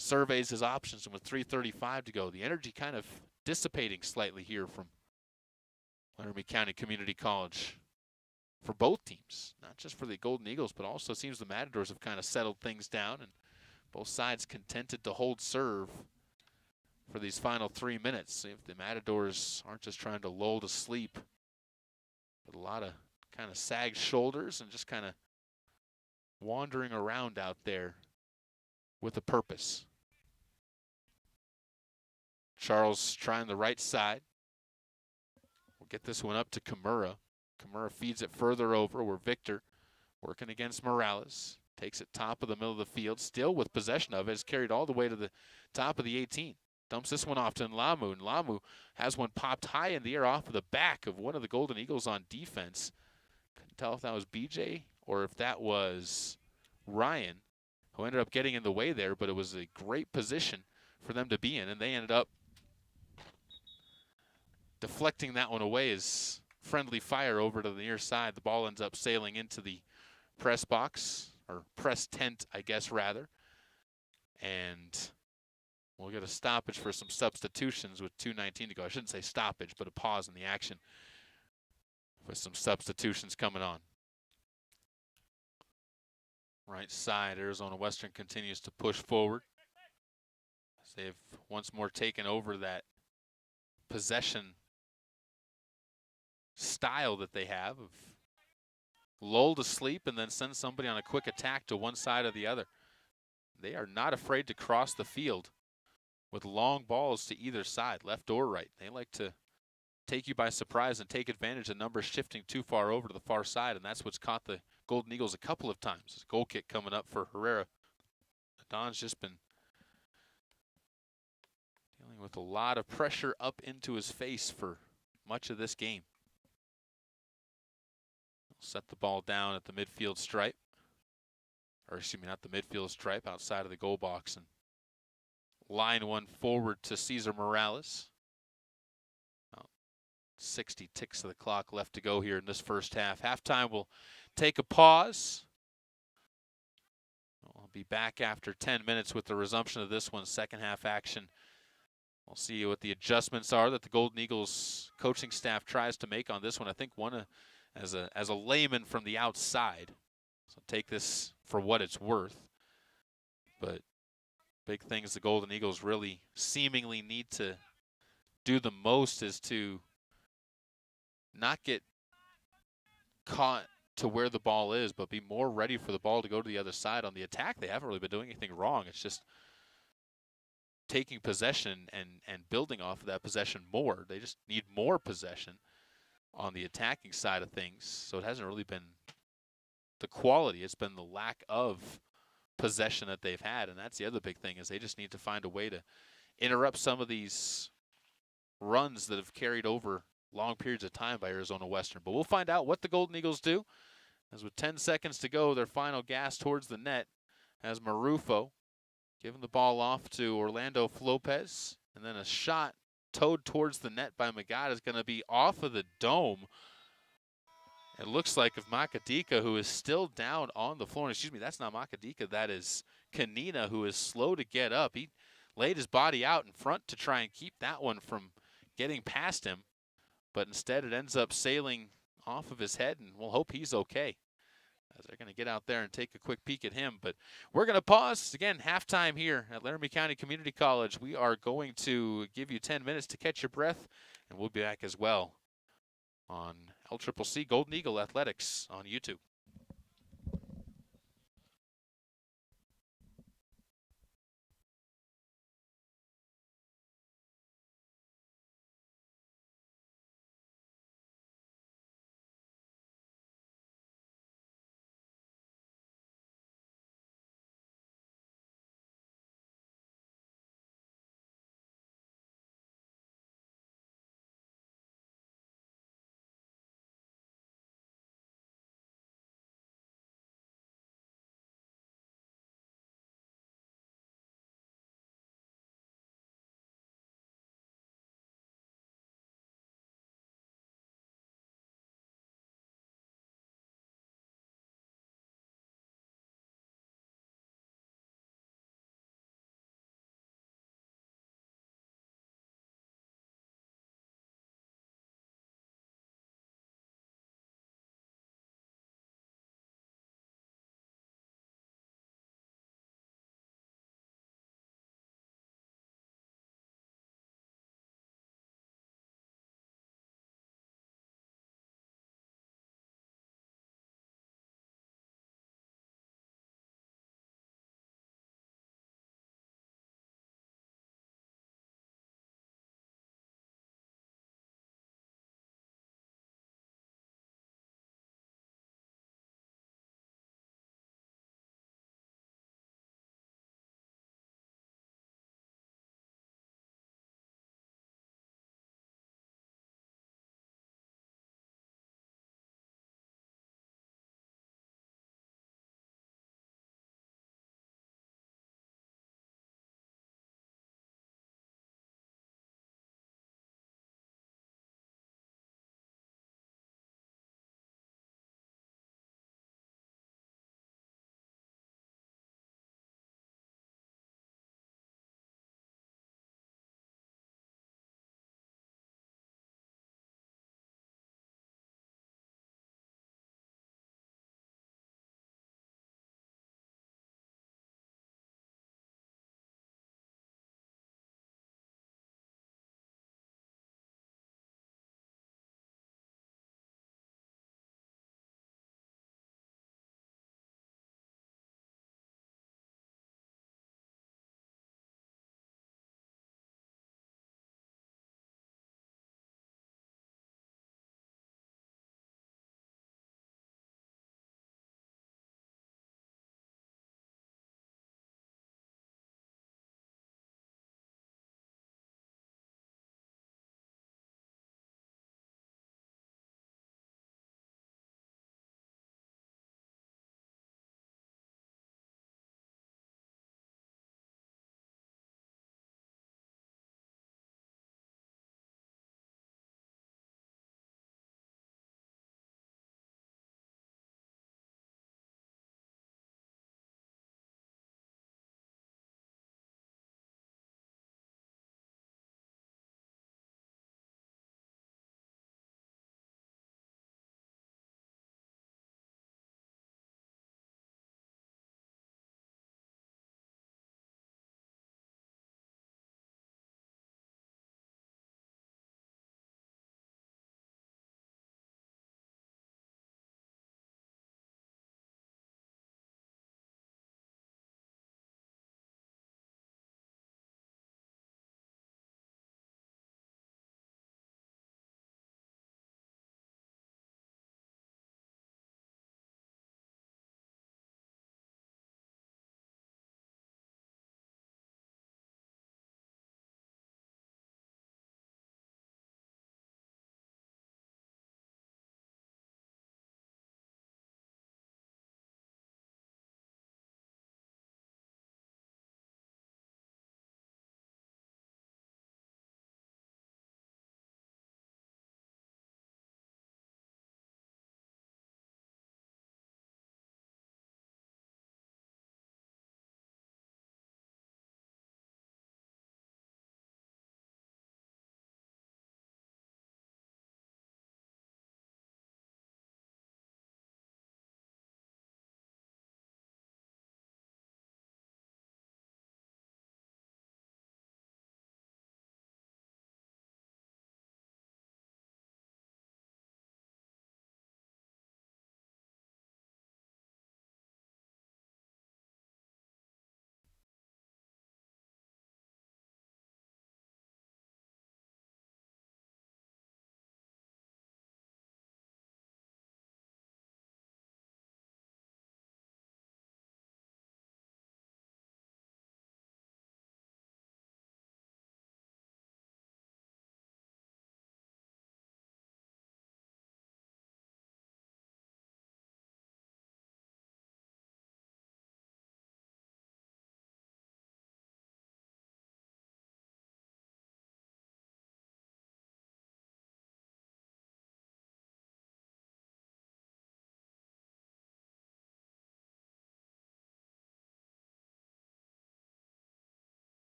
surveys his options, and with 3:35 to go, the energy kind of dissipating slightly here from Laramie County Community College for both teams, not just for the Golden Eagles, but also seems the Matadors have kind of settled things down, and both sides contented to hold serve for these final 3 minutes. See if the Matadors aren't just trying to lull to sleep, but a lot of kind of sagged shoulders and just kind of wandering around out there with a purpose. Charles trying the right side. We'll get this one up to Kimura. Kimura feeds it further over where Victor, working against Morales, takes it top of the middle of the field, still with possession of it. It's carried all the way to the top of the 18. Dumps this one off to Nlamu, and Nlamu has one popped high in the air off of the back of one of the Golden Eagles on defense. Couldn't tell if that was BJ or if that was Ryan, who ended up getting in the way there, but it was a great position for them to be in, and they ended up deflecting that one away as friendly fire over to the near side. The ball ends up sailing into the press box, or press tent, I guess, rather. And we'll get a stoppage for some substitutions with 2:19 to go. I shouldn't say stoppage, but a pause in the action with some substitutions coming on. Right side, Arizona Western continues to push forward. They've once more taken over that possession style that they have of lull to sleep and then send somebody on a quick attack to one side or the other. They are not afraid to cross the field with long balls to either side, left or right. They like to take you by surprise and take advantage of numbers shifting too far over to the far side, and that's what's caught the Golden Eagles a couple of times. Goal kick coming up for Herrera. Don's just been dealing with a lot of pressure up into his face for much of this game. Set the ball down at the midfield stripe. Or excuse me, not the midfield stripe, outside of the goal box, and line one forward to Cesar Morales. About 60 ticks of the clock left to go here in this first half. Halftime will take a pause. We'll be back after 10 minutes with the resumption of this one, second half action. We'll see what the adjustments are that the Golden Eagles coaching staff tries to make on this one. I think one as a layman from the outside, so take this for what it's worth. But big things the Golden Eagles really seemingly need to do the most is to not get caught to where the ball is, but be more ready for the ball to go to the other side. On the attack, they haven't really been doing anything wrong. It's just taking possession and building off of that possession more. They just need more possession on the attacking side of things. So it hasn't really been the quality. It's been the lack of possession that they've had. And that's the other big thing, is they just need to find a way to interrupt some of these runs that have carried over long periods of time by Arizona Western. But we'll find out what the Golden Eagles do, as with 10 seconds to go, their final gas towards the net, as Marufo giving the ball off to Orlando Lopez, and then a shot towed towards the net by Magad is going to be off of the dome. It looks like if Makadika, who is still down on the floor, excuse me, that's not Makadika, that is Kanina, who is slow to get up. He laid his body out in front to try and keep that one from getting past him, but instead it ends up sailing off of his head, and we'll hope he's okay, as they're going to get out there and take a quick peek at him. But we're going to pause. Again, halftime here at Laramie County Community College. We are going to give you 10 minutes to catch your breath, and we'll be back as well on LCCC Golden Eagle Athletics on YouTube.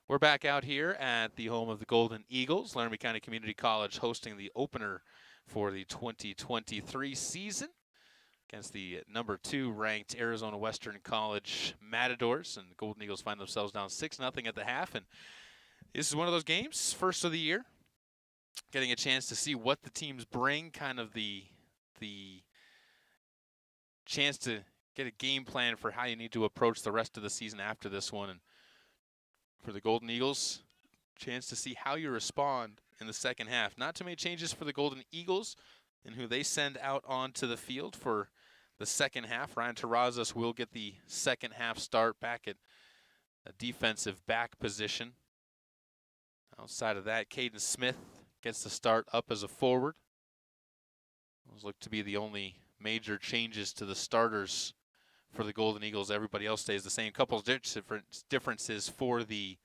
We're back out here at the home of the Golden Eagles. Laramie County Community College hosting the opener for the 2023 season against the number 2 ranked Arizona Western College Matadors. And the Golden Eagles find themselves down 6-0 at the half. And this is one of those games, first of the year, getting a chance to see what the teams bring, kind of the chance to get a game plan for how you need to approach the rest of the season after this one. And for the Golden Eagles, chance to see how you respond in the second half. Not too many changes for the Golden Eagles and who they send out onto the field for the second half. Ryan Terrazas will get the second half start back at a defensive back position. Outside of that, Caden Smith gets the start up as a forward. Those look to be the only major changes to the starters for the Golden Eagles. Everybody else stays the same. Couple of differences for the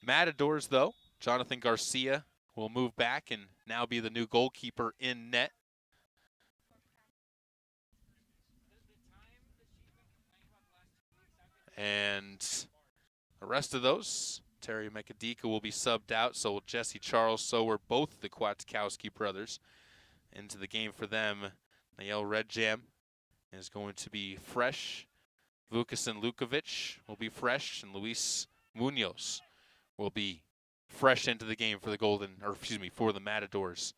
Matadors, though. Jonathan Garcia will move back and now be the new goalkeeper in net. And the rest of those, Terry Mekadika will be subbed out, so will Jesse Charles. So were both the Kwiatkowski brothers into the game for them. Nael Redjam is going to be fresh. Vukasin Lukovic will be fresh, and Luis Munoz will be fresh into the game for the for the Matadors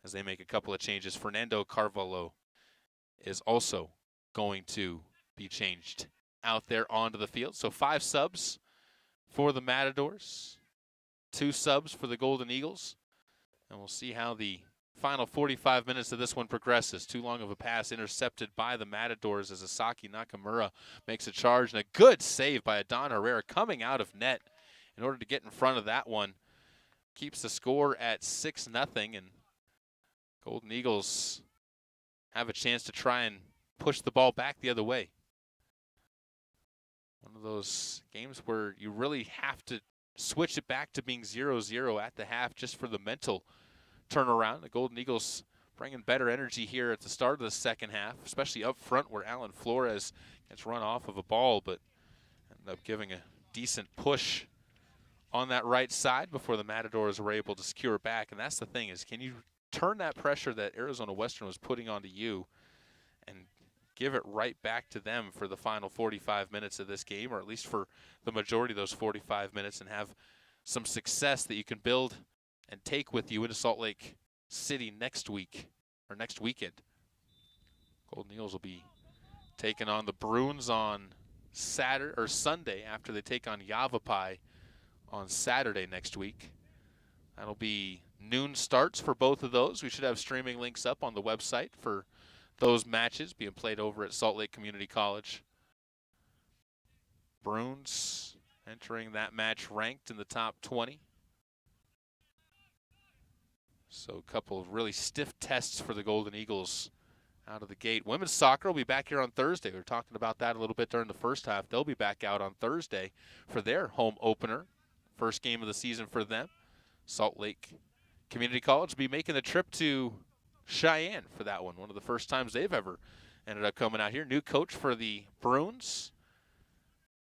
as they make a couple of changes. Fernando Carvalho is also going to be changed out there onto the field. So 5 subs for the Matadors, 2 subs for the Golden Eagles, and we'll see how the final 45 minutes of this one progresses. Too long of a pass intercepted by the Matadors as Asaki Nakamura makes a charge, and a good save by Adon Herrera coming out of net in order to get in front of that one. Keeps the score at 6-0, and Golden Eagles have a chance to try and push the ball back the other way. One of those games where you really have to switch it back to being 0-0 at the half just for the mental turnaround. The Golden Eagles bringing better energy here at the start of the second half, especially up front where Alan Flores gets run off of a ball, but ended up giving a decent push on that right side before the Matadors were able to secure it back. And that's the thing, is can you turn that pressure that Arizona Western was putting onto you and give it right back to them for the final 45 minutes of this game, or at least for the majority of those 45 minutes, and have some success that you can build and take with you into Salt Lake City next week, or next weekend. Golden Eagles will be taking on the Bruins on Sunday after they take on Yavapai on Saturday next week. That'll be noon starts for both of those. We should have streaming links up on the website for those matches being played over at Salt Lake Community College. Bruins entering that match ranked in the top 20. So a couple of really stiff tests for the Golden Eagles out of the gate. Women's soccer will be back here on Thursday. We were talking about that a little bit during the first half. They'll be back out on Thursday for their home opener. First game of the season for them. Salt Lake Community College will be making the trip to Cheyenne for that one. One of the first times they've ever ended up coming out here. New coach for the Bruins.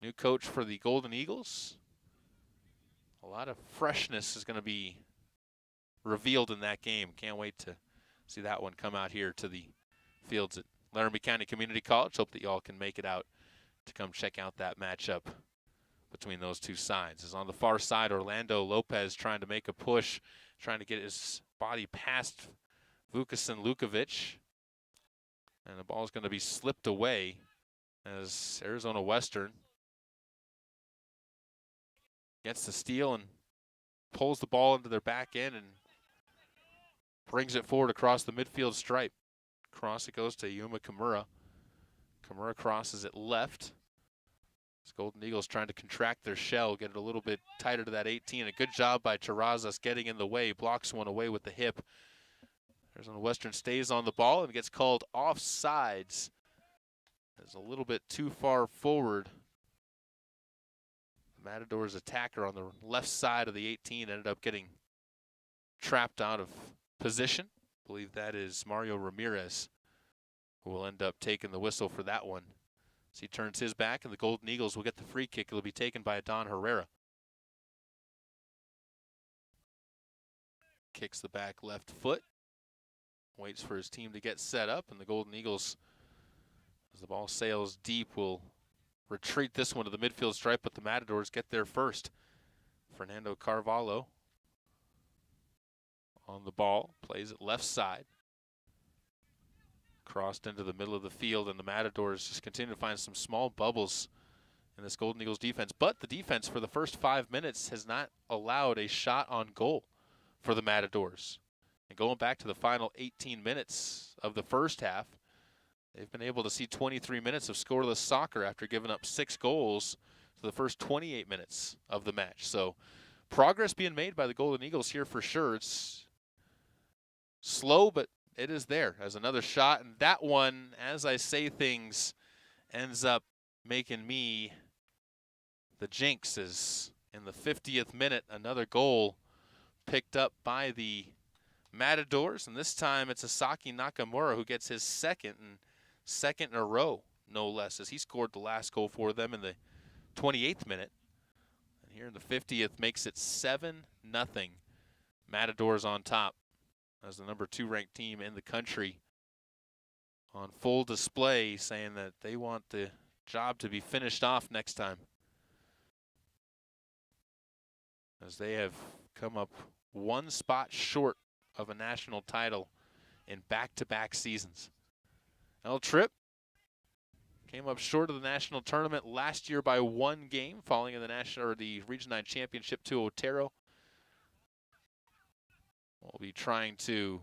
New coach for the Golden Eagles. A lot of freshness is going to be revealed in that game. Can't wait to see that one come out here to the fields at Laramie County Community College. Hope that y'all can make it out to come check out that matchup between those two sides. As on the far side, Orlando Lopez trying to make a push, trying to get his body past Vukasin Lukovic. And the ball is going to be slipped away as Arizona Western gets the steal and pulls the ball into their back end and brings it forward across the midfield stripe. Cross it goes to Yuma Kimura. Kimura crosses it left. This Golden Eagles trying to contract their shell, get it a little bit tighter to that 18. A good job by Terrazas getting in the way, blocks one away with the hip. Arizona Western stays on the ball and gets called offsides. It's a little bit too far forward. The Matadors attacker on the left side of the 18 ended up getting trapped out of position. I believe that is Mario Ramirez who will end up taking the whistle for that one. So he turns his back, and the Golden Eagles will get the free kick. It'll be taken by Adon Herrera. kicks the back left foot, waits for his team to get set up, and the Golden Eagles, as the ball sails deep, will retreat this one to the midfield stripe, but the Matadors get there first. Fernando Carvalho on the ball, plays it left side. Crossed into the middle of the field, and the Matadors just continue to find some small bubbles in this Golden Eagles defense. But the defense for the first 5 minutes has not allowed a shot on goal for the Matadors. And going back to the final 18 minutes of the first half, they've been able to see 23 minutes of scoreless soccer after giving up 6 goals to the first 28 minutes of the match. So progress being made by the Golden Eagles here for sure. It's slow, but it is there as another shot. And that one, as I say things, ends up making me the jinx. Is in the 50th minute, another goal picked up by the Matadors, and this time it's Asaki Nakamura who gets his second in a row, no less, as he scored the last goal for them in the 28th minute. And here in the 50th makes it 7-0. Matadors on top as the number 2 ranked team in the country on full display, saying that they want the job to be finished off next time, as they have come up one spot short of a national title in back-to-back seasons. El Trip came up short of the national tournament last year by 1 game, falling in the Region 9 championship to Otero. We'll be trying to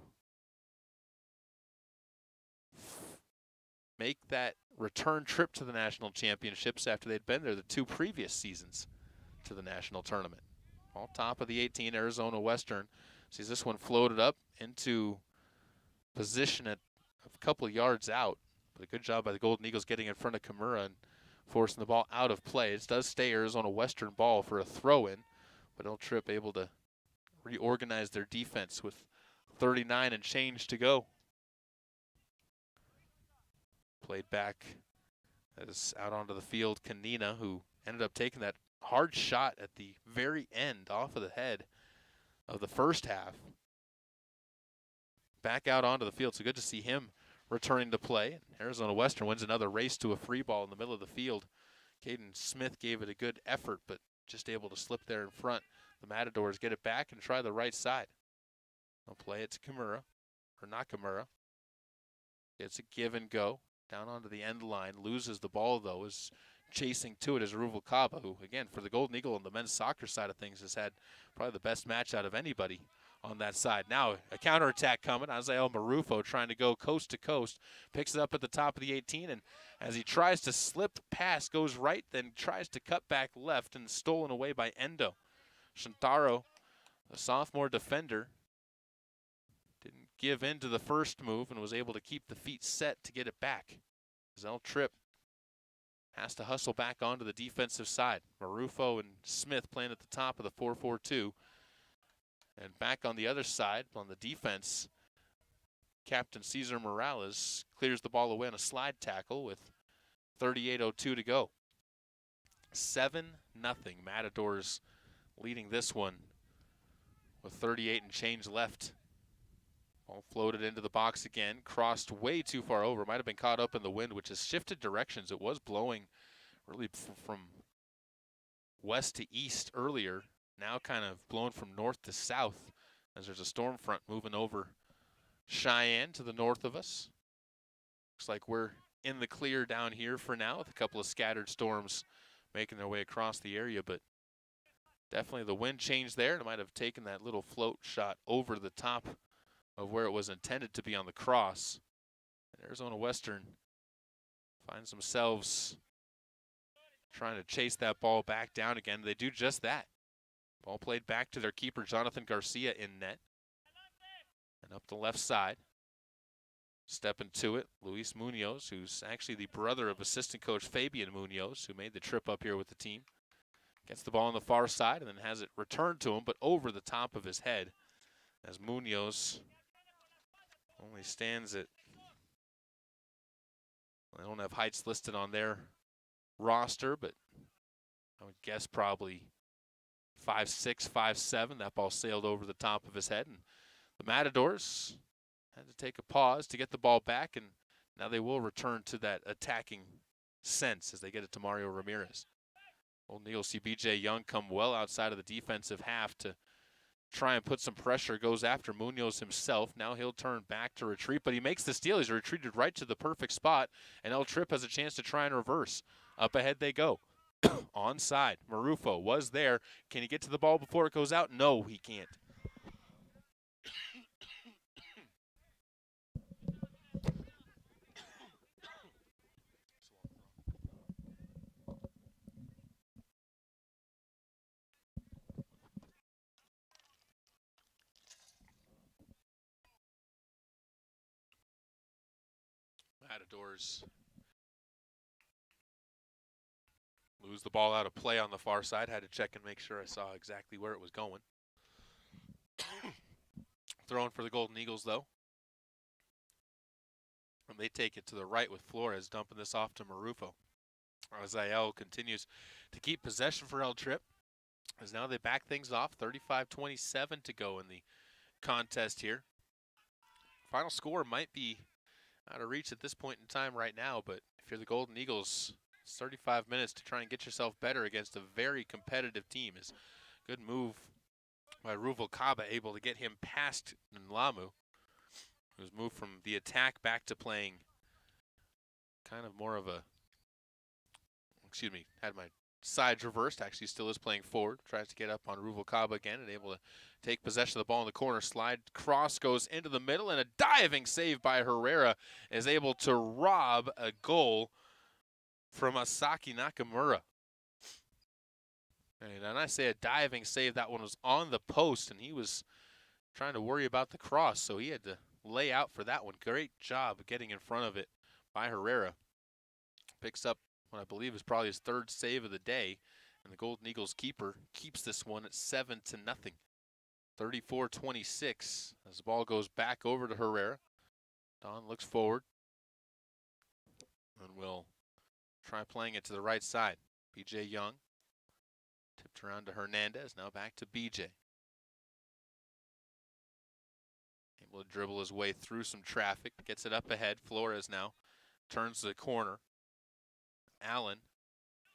make that return trip to the national championships after they'd been there the 2 previous seasons to the national tournament. All top of the 18, Arizona Western sees this one floated up into position at a couple of yards out. But a good job by the Golden Eagles getting in front of Kimura and forcing the ball out of play. It does stay Arizona Western ball for a throw-in, but El Trip able to reorganize their defense with 39 and change to go. Played back as out onto the field, Kanina, who ended up taking that hard shot at the very end off of the head of the first half. Back out onto the field, so good to see him returning to play. Arizona Western wins another race to a free ball in the middle of the field. Caden Smith gave it a good effort, but just able to slip there in front. The Matadors get it back and try the right side. They'll play it to Kimura, or Nakamura. It's a give and go down onto the end line. Loses the ball, though, is chasing to it as Ruvalcaba, who, again, for the Golden Eagle on the men's soccer side of things, has had probably the best match out of anybody on that side. Now a counterattack coming. Azael Marufo trying to go coast to coast. Picks it up at the top of the 18, and as he tries to slip past, goes right, then tries to cut back left, and stolen away by Endo. Shintaro, the sophomore defender, didn't give in to the first move and was able to keep the feet set to get it back. El Trip has to hustle back onto the defensive side. Marufo and Smith playing at the top of the 4-4-2. And back on the other side, on the defense, Captain Cesar Morales clears the ball away on a slide tackle with 38:02 to go. 7-0. Matadors leading this one with 38 and change left. Ball floated into the box again, crossed way too far over. Might have been caught up in the wind, which has shifted directions. It was blowing really from west to east earlier. Now kind of blowing from north to south as there's a storm front moving over Cheyenne to the north of us. Looks like we're in the clear down here for now, with a couple of scattered storms making their way across the area, but definitely the wind change there. It might have taken that little float shot over the top of where it was intended to be on the cross. And Arizona Western finds themselves trying to chase that ball back down again. They do just that. Ball played back to their keeper, Jonathan Garcia, in net. And up the left side, stepping to it, Luis Munoz, who's actually the brother of assistant coach Fabian Munoz, who made the trip up here with the team. Gets the ball on the far side and then has it returned to him, but over the top of his head, as Munoz only stands at, well, they don't have heights listed on their roster, but I would guess probably 5'6", 5'7". That ball sailed over the top of his head, and the Matadors had to take a pause to get the ball back, and now they will return to that attacking sense as they get it to Mario Ramirez. Golden Eagles see B.J. Young come well outside of the defensive half to try and put some pressure. Goes after Munoz himself. Now he'll turn back to retreat, but he makes the steal. He's retreated right to the perfect spot, and El Trip has a chance to try and reverse. Up ahead they go. Onside. Marufo was there. Can he get to the ball before it goes out? No, he can't. Matadors lose the ball out of play on the far side. Had to check and make sure I saw exactly where it was going. Throwing for the Golden Eagles, though. And they take it to the right with Flores dumping this off to Marufo. Azael continues to keep possession for El Trip, as now they back things off. 35-27 to go in the contest here. Final score might be out of reach at this point in time right now, but if you're the Golden Eagles, it's 35 minutes to try and get yourself better against a very competitive team. Is good move by Ruvalcaba, able to get him past Nlamu, who's moved from the attack back to playing kind of more of a, excuse me, had my sides reversed, actually still is playing forward. Tries to get up on Ruvalcaba again and able to take possession of the ball in the corner. Slide cross goes into the middle, and a diving save by Herrera is able to rob a goal from Asaki Nakamura. And when I say a diving save, that one was on the post, and he was trying to worry about the cross, so he had to lay out for that one. Great job of getting in front of it by Herrera. Picks up what I believe is probably his third save of the day, and the Golden Eagles keeper keeps this one at 7-0. 34-26 as the ball goes back over to Herrera. Don looks forward and will try playing it to the right side. B.J. Young tipped around to Hernandez. Now back to B.J. Able to dribble his way through some traffic. Gets it up ahead. Flores now turns the corner. Allen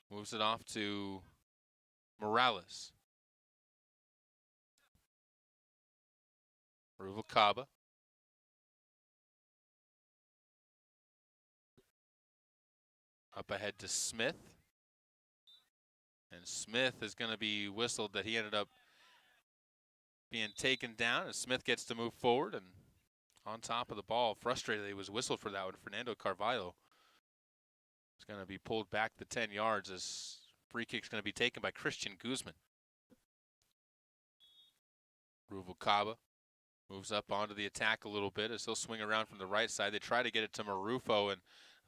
moves it off to Morales. Ruvalcaba. Up ahead to Smith. And Smith is going to be whistled that he ended up being taken down, and Smith gets to move forward and on top of the ball. Frustrated that he was whistled for that one. Fernando Carvalho is going to be pulled back the 10 yards as free kick's going to be taken by Christian Guzman. Ruvalcaba moves up onto the attack a little bit as he'll swing around from the right side. They try to get it to Marufo, and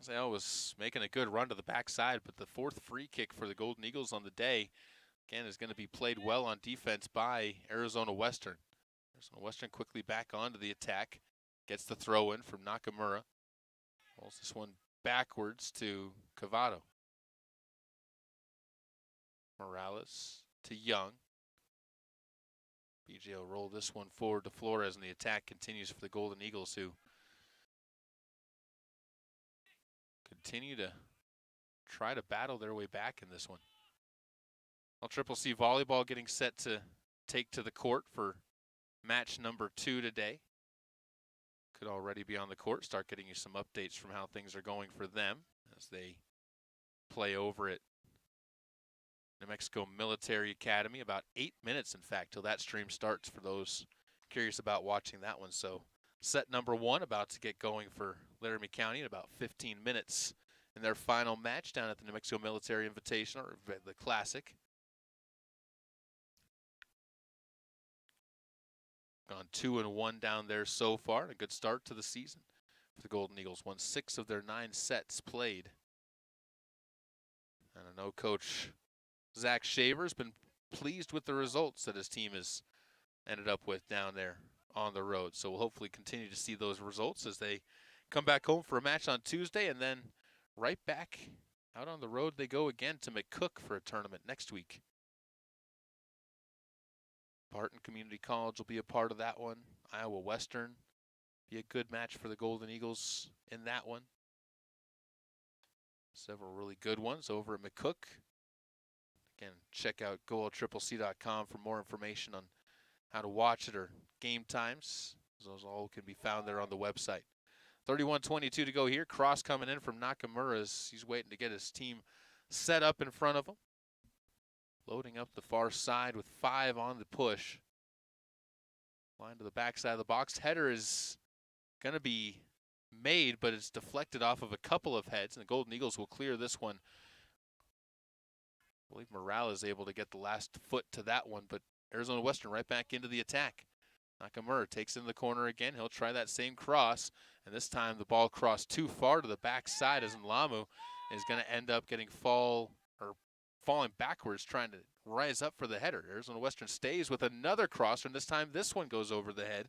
Azael was making a good run to the backside, but the fourth free kick for the Golden Eagles on the day, again, is going to be played well on defense by Arizona Western. Arizona Western quickly back onto the attack. Gets the throw in from Nakamura. Rolls this one backwards to Cavado. Morales to Young. BJ will roll this one forward to Flores, and the attack continues for the Golden Eagles, who continue to try to battle their way back in this one. Triple C volleyball getting set to take to the court for match number 2 today. Could already be on the court. Start getting you some updates from how things are going for them as they play over at New Mexico Military Academy. About 8 minutes, in fact, till that stream starts for those curious about watching that one. So set number 1 about to get going for Laramie County in about 15 minutes in their final match down at the New Mexico Military Invitational, or the Classic. Gone 2-1 down there so far, and a good start to the season for the Golden Eagles. Won 6 of their 9 sets played. And I know Coach Zach Shaver's been pleased with the results that his team has ended up with down there on the road. So we'll hopefully continue to see those results as they come back home for a match on Tuesday, and then right back out on the road they go again to McCook for a tournament next week. Barton Community College will be a part of that one. Iowa Western be a good match for the Golden Eagles in that one. Several really good ones over at McCook. Again, check out goldtriplec.com for more information on how to watch it or game times. Those all can be found there on the website. 31-22 to go here. Cross coming in from Nakamura as he's waiting to get his team set up in front of him. Loading up the far side with 5 on the push. Line to the backside of the box. Header is going to be made, but it's deflected off of a couple of heads, and the Golden Eagles will clear this one. I believe Morales is able to get the last foot to that one, but Arizona Western right back into the attack. Nakamura takes in the corner again. He'll try that same cross, and this time the ball crossed too far to the backside as Nlamu is going to end up getting falling backwards, trying to rise up for the header. Arizona Western stays with another crosser, and this time this one goes over the head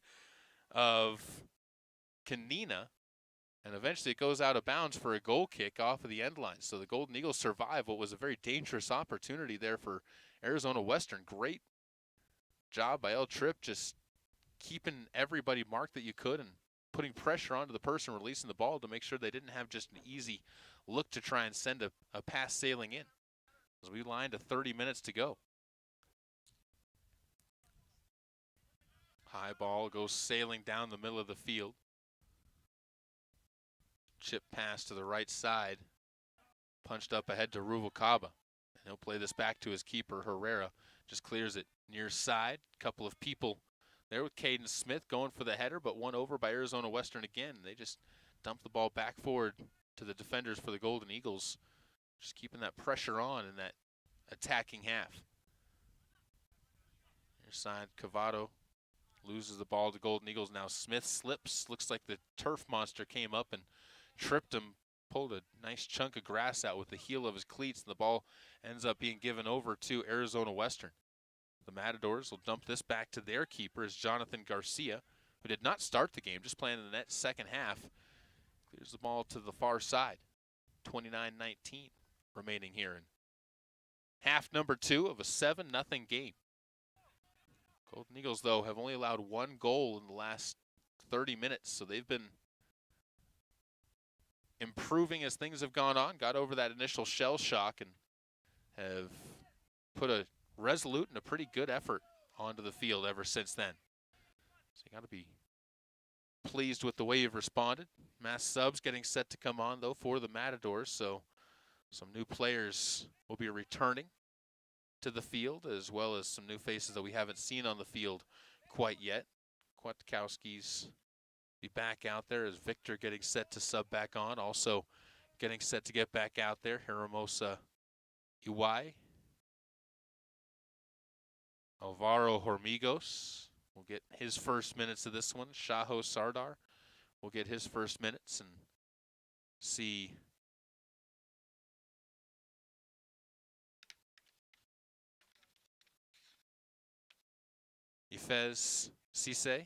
of Kanina, and eventually it goes out of bounds for a goal kick off of the end line. So the Golden Eagles survive what was a very dangerous opportunity there for Arizona Western. Great job by El Trip, just keeping everybody marked that you could and putting pressure onto the person releasing the ball to make sure they didn't have just an easy look to try and send a pass sailing in. As we line to 30 minutes to go. High ball goes sailing down the middle of the field. Chip pass to the right side. Punched up ahead to Ruvalcaba. And he'll play this back to his keeper, Herrera. Just clears it near side. Couple of people there with Caden Smith going for the header, but one over by Arizona Western again. They just dump the ball back forward to the defenders for the Golden Eagles. Just keeping that pressure on in that attacking half. Near side, Cavato loses the ball to Golden Eagles. Now Smith slips. Looks like the turf monster came up and tripped him, pulled a nice chunk of grass out with the heel of his cleats, and the ball ends up being given over to Arizona Western. The Matadors will dump this back to their keeper as Jonathan Garcia, who did not start the game, just playing in the net second half, clears the ball to the far side. 29-19 remaining here in half number 2 of a 7-0 game. Golden Eagles, though, have only allowed 1 goal in the last 30 minutes, so they've been improving as things have gone on, got over that initial shell shock, and have put a resolute and a pretty good effort onto the field ever since then. So you got to be pleased with the way you've responded. Mass subs getting set to come on, though, for the Matadors, so some new players will be returning to the field, as well as some new faces that we haven't seen on the field quite yet. Kwiatkowski's be back out there as Victor getting set to sub back on. Also getting set to get back out there, Hiramosa Iwai. Alvaro Hormigos will get his first minutes of this one. Shaho Sardar will get his first minutes, and see Ifez Cisse.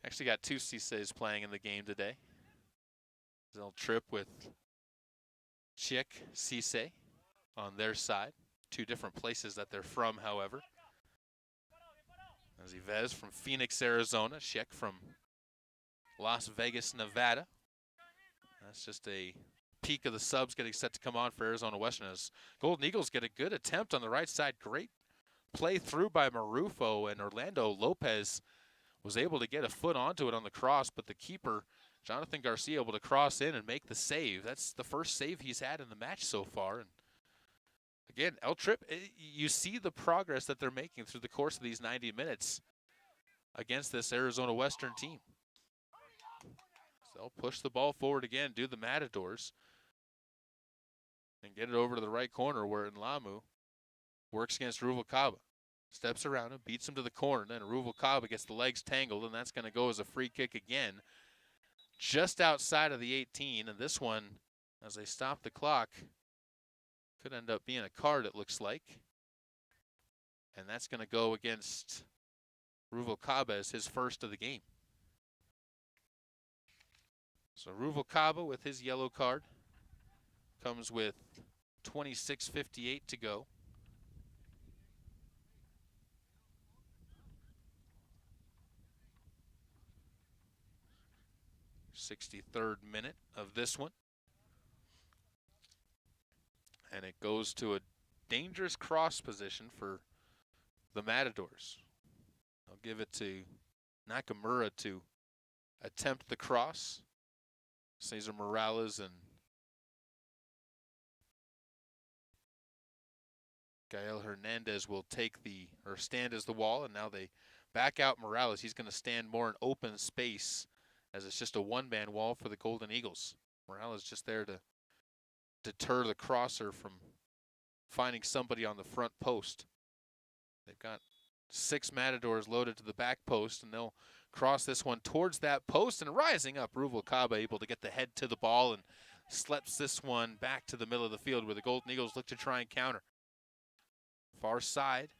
Actually got 2 Cisses playing in the game today. They'll trip with Chick Cisse on their side. 2 different places that they're from, however. As Yves from Phoenix, Arizona. Chick from Las Vegas, Nevada. That's just a peak of the subs getting set to come on for Arizona Western as Golden Eagles get a good attempt on the right side. Great play through by Marufo, and Orlando Lopez was able to get a foot onto it on the cross, but the keeper, Jonathan Garcia, able to cross in and make the save. That's the first save he's had in the match so far. And again, El Trip, you see the progress that they're making through the course of these 90 minutes against this Arizona Western team. So they'll push the ball forward again, do the Matadors, and get it over to the right corner where Nlamu works against Ruvalcaba. Steps around him, beats him to the corner, then Ruvalcaba gets the legs tangled, and that's going to go as a free kick again, just outside of the 18. And this one, as they stop the clock, could end up being a card, it looks like. And that's going to go against Ruvalcaba as his first of the game. So Ruvalcaba with his yellow card. comes with 26:58 to go. '63rd minute of this one. And it goes to a dangerous cross position for the Matadors. I'll give it to Nakamura to attempt the cross. Cesar Morales and Gael Hernandez will take the, or stand as the wall, and now they back out Morales. He's going to stand more in open space as it's just a one-man wall for the Golden Eagles. Morales just there to deter the crosser from finding somebody on the front post. They've got 6 Matadors loaded to the back post, and they'll cross this one towards that post, and rising up, Ruvalcaba able to get the head to the ball and slips this one back to the middle of the field where the Golden Eagles look to try and counter. Far side.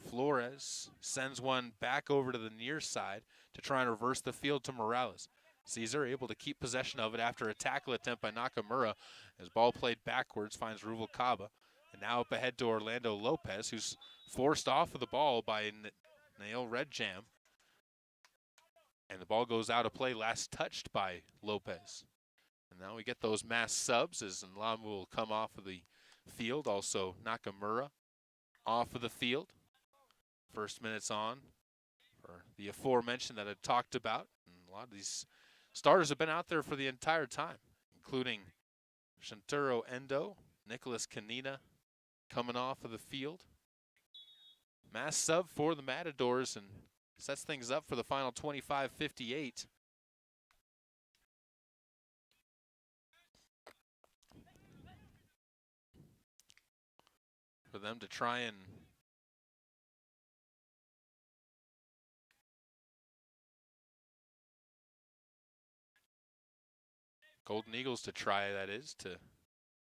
Flores sends one back over to the near side to try and reverse the field to Morales. Cesar able to keep possession of it after a tackle attempt by Nakamura. As ball played backwards finds Ruvalcaba. And now up ahead to Orlando Lopez, who's forced off of the ball by Nail Redjam. And the ball goes out of play, last touched by Lopez. And now we get those mass subs as Nlamu will come off of the field. Also Nakamura off of the field. First minutes on for the aforementioned that I talked about. And a lot of these starters have been out there for the entire time, including Shanturo Endo, Nicholas Kanina coming off of the field. Mass sub for the Matadors and sets things up for the final 25:58. For them to try and Golden Eagles to try, that is, to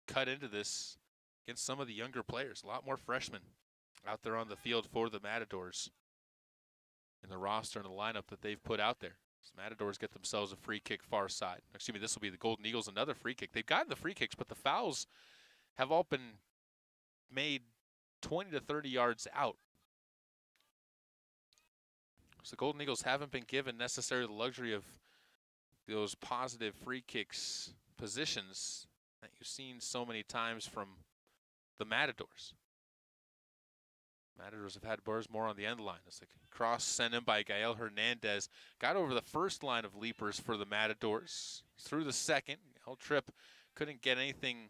cut into this against some of the younger players. A lot more freshmen out there on the field for the Matadors in the roster and the lineup that they've put out there. So Matadors get themselves a free kick far side. Excuse me, this will be the Golden Eagles, another free kick. They've gotten the free kicks, but the fouls have all been made 20 to 30 yards out. So the Golden Eagles haven't been given necessarily the luxury of those positive free kicks positions that you've seen so many times from the Matadors. Matadors have had bars more on the end line. It's a cross sent in by Gael Hernandez. Got over the first line of leapers for the Matadors. Through the second. El Trip couldn't get anything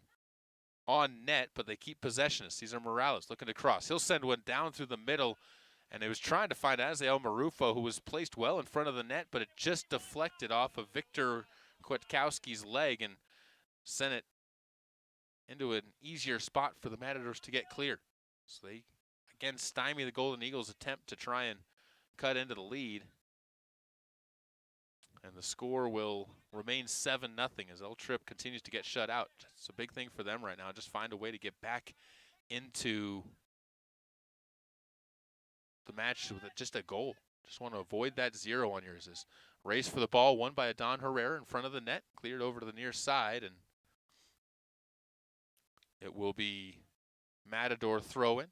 on net, but they keep possession. Cesar Morales looking to cross. He'll send one down through the middle, and it was trying to find Azael Marufo, who was placed well in front of the net, but it just deflected off of Victor Kwiatkowski's leg and sent it into an easier spot for the Matadors to get clear. So they again stymie the Golden Eagles' attempt to try and cut into the lead. And the score will remain 7-0 as El Trip continues to get shut out. It's a big thing for them right now. Just find a way to get back into the match with just a goal. Just want to avoid that 0 on yours. Is race for the ball, won by Adon Herrera in front of the net, cleared over to the near side, and it will be Matador throw-in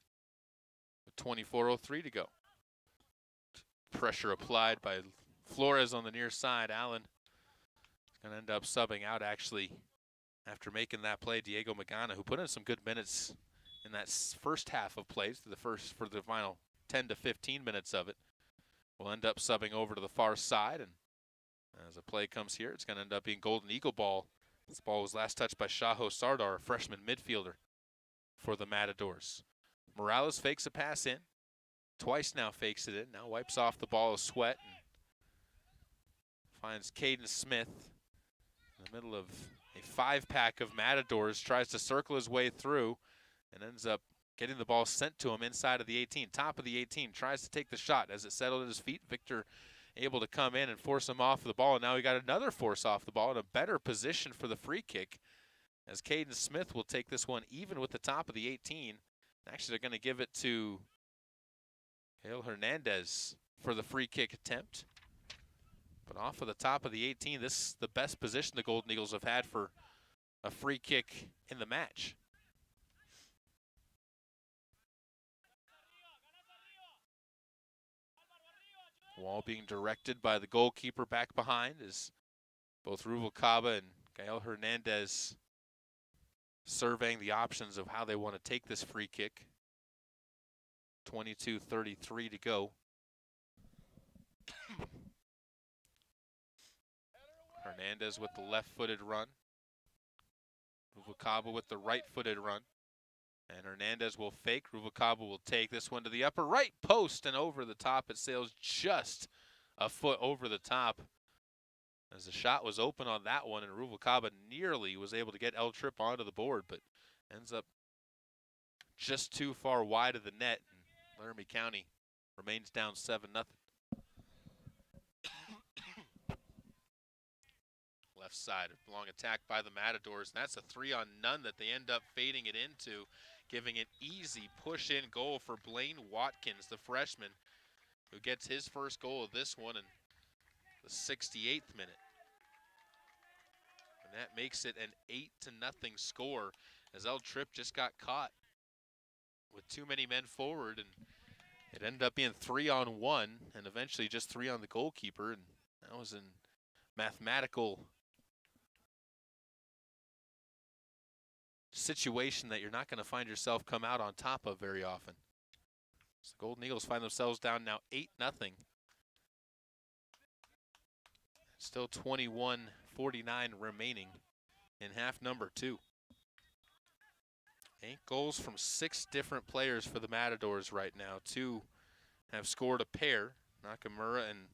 with 24:03 to go. Pressure applied by Flores on the near side. Allen is going to end up subbing out, actually, after making that play. Diego Magana, who put in some good minutes in that first half of plays for the final 10 to 15 minutes of it, will end up subbing over to the far side. And as a play comes here, it's going to end up being Golden Eagle ball. This ball was last touched by Shaho Sardar, a freshman midfielder for the Matadors. Morales fakes a pass in. Twice now fakes it in. Now wipes off the ball of sweat and finds Caden Smith in the middle of a 5-pack of Matadors. Tries to circle his way through and ends up getting the ball sent to him inside of the 18. Top of the 18. Tries to take the shot. As it settled at his feet, Victor able to come in and force him off the ball. And now we got another force off the ball in a better position for the free kick, as Caden Smith will take this one even with the top of the 18. Actually, they're going to give it to Gael Hernandez for the free kick attempt. But off of the top of the 18, this is the best position the Golden Eagles have had for a free kick in the match. Wall being directed by the goalkeeper back behind as both Ruvalcaba and Gael Hernandez surveying the options of how they want to take this free kick. 22:33 to go. Hernandez with the left-footed run. Ruvalcaba with the right-footed run. And Hernandez will fake. Ruvalcaba will take this one to the upper right post and over the top. It sails just a foot over the top as the shot was open on that one, and Ruvalcaba nearly was able to get El Trip onto the board, but ends up just too far wide of the net, and Laramie County remains down 7-0. Left side, long attack by the Matadors. That's a 3-on-none that they end up fading it into, giving an easy push-in goal for Blaine Watkins, the freshman, who gets his first goal of this one in the 68th minute. And that makes it an 8-0 score, as El Trip just got caught with too many men forward, and it ended up being 3-on-1 and eventually just 3 on the goalkeeper, and that was in mathematical situation that you're not going to find yourself come out on top of very often. So the Golden Eagles find themselves down now 8-0. Still 21:49 remaining in half number 2. 8 goals from 6 different players for the Matadors right now. 2 have scored a pair, Nakamura and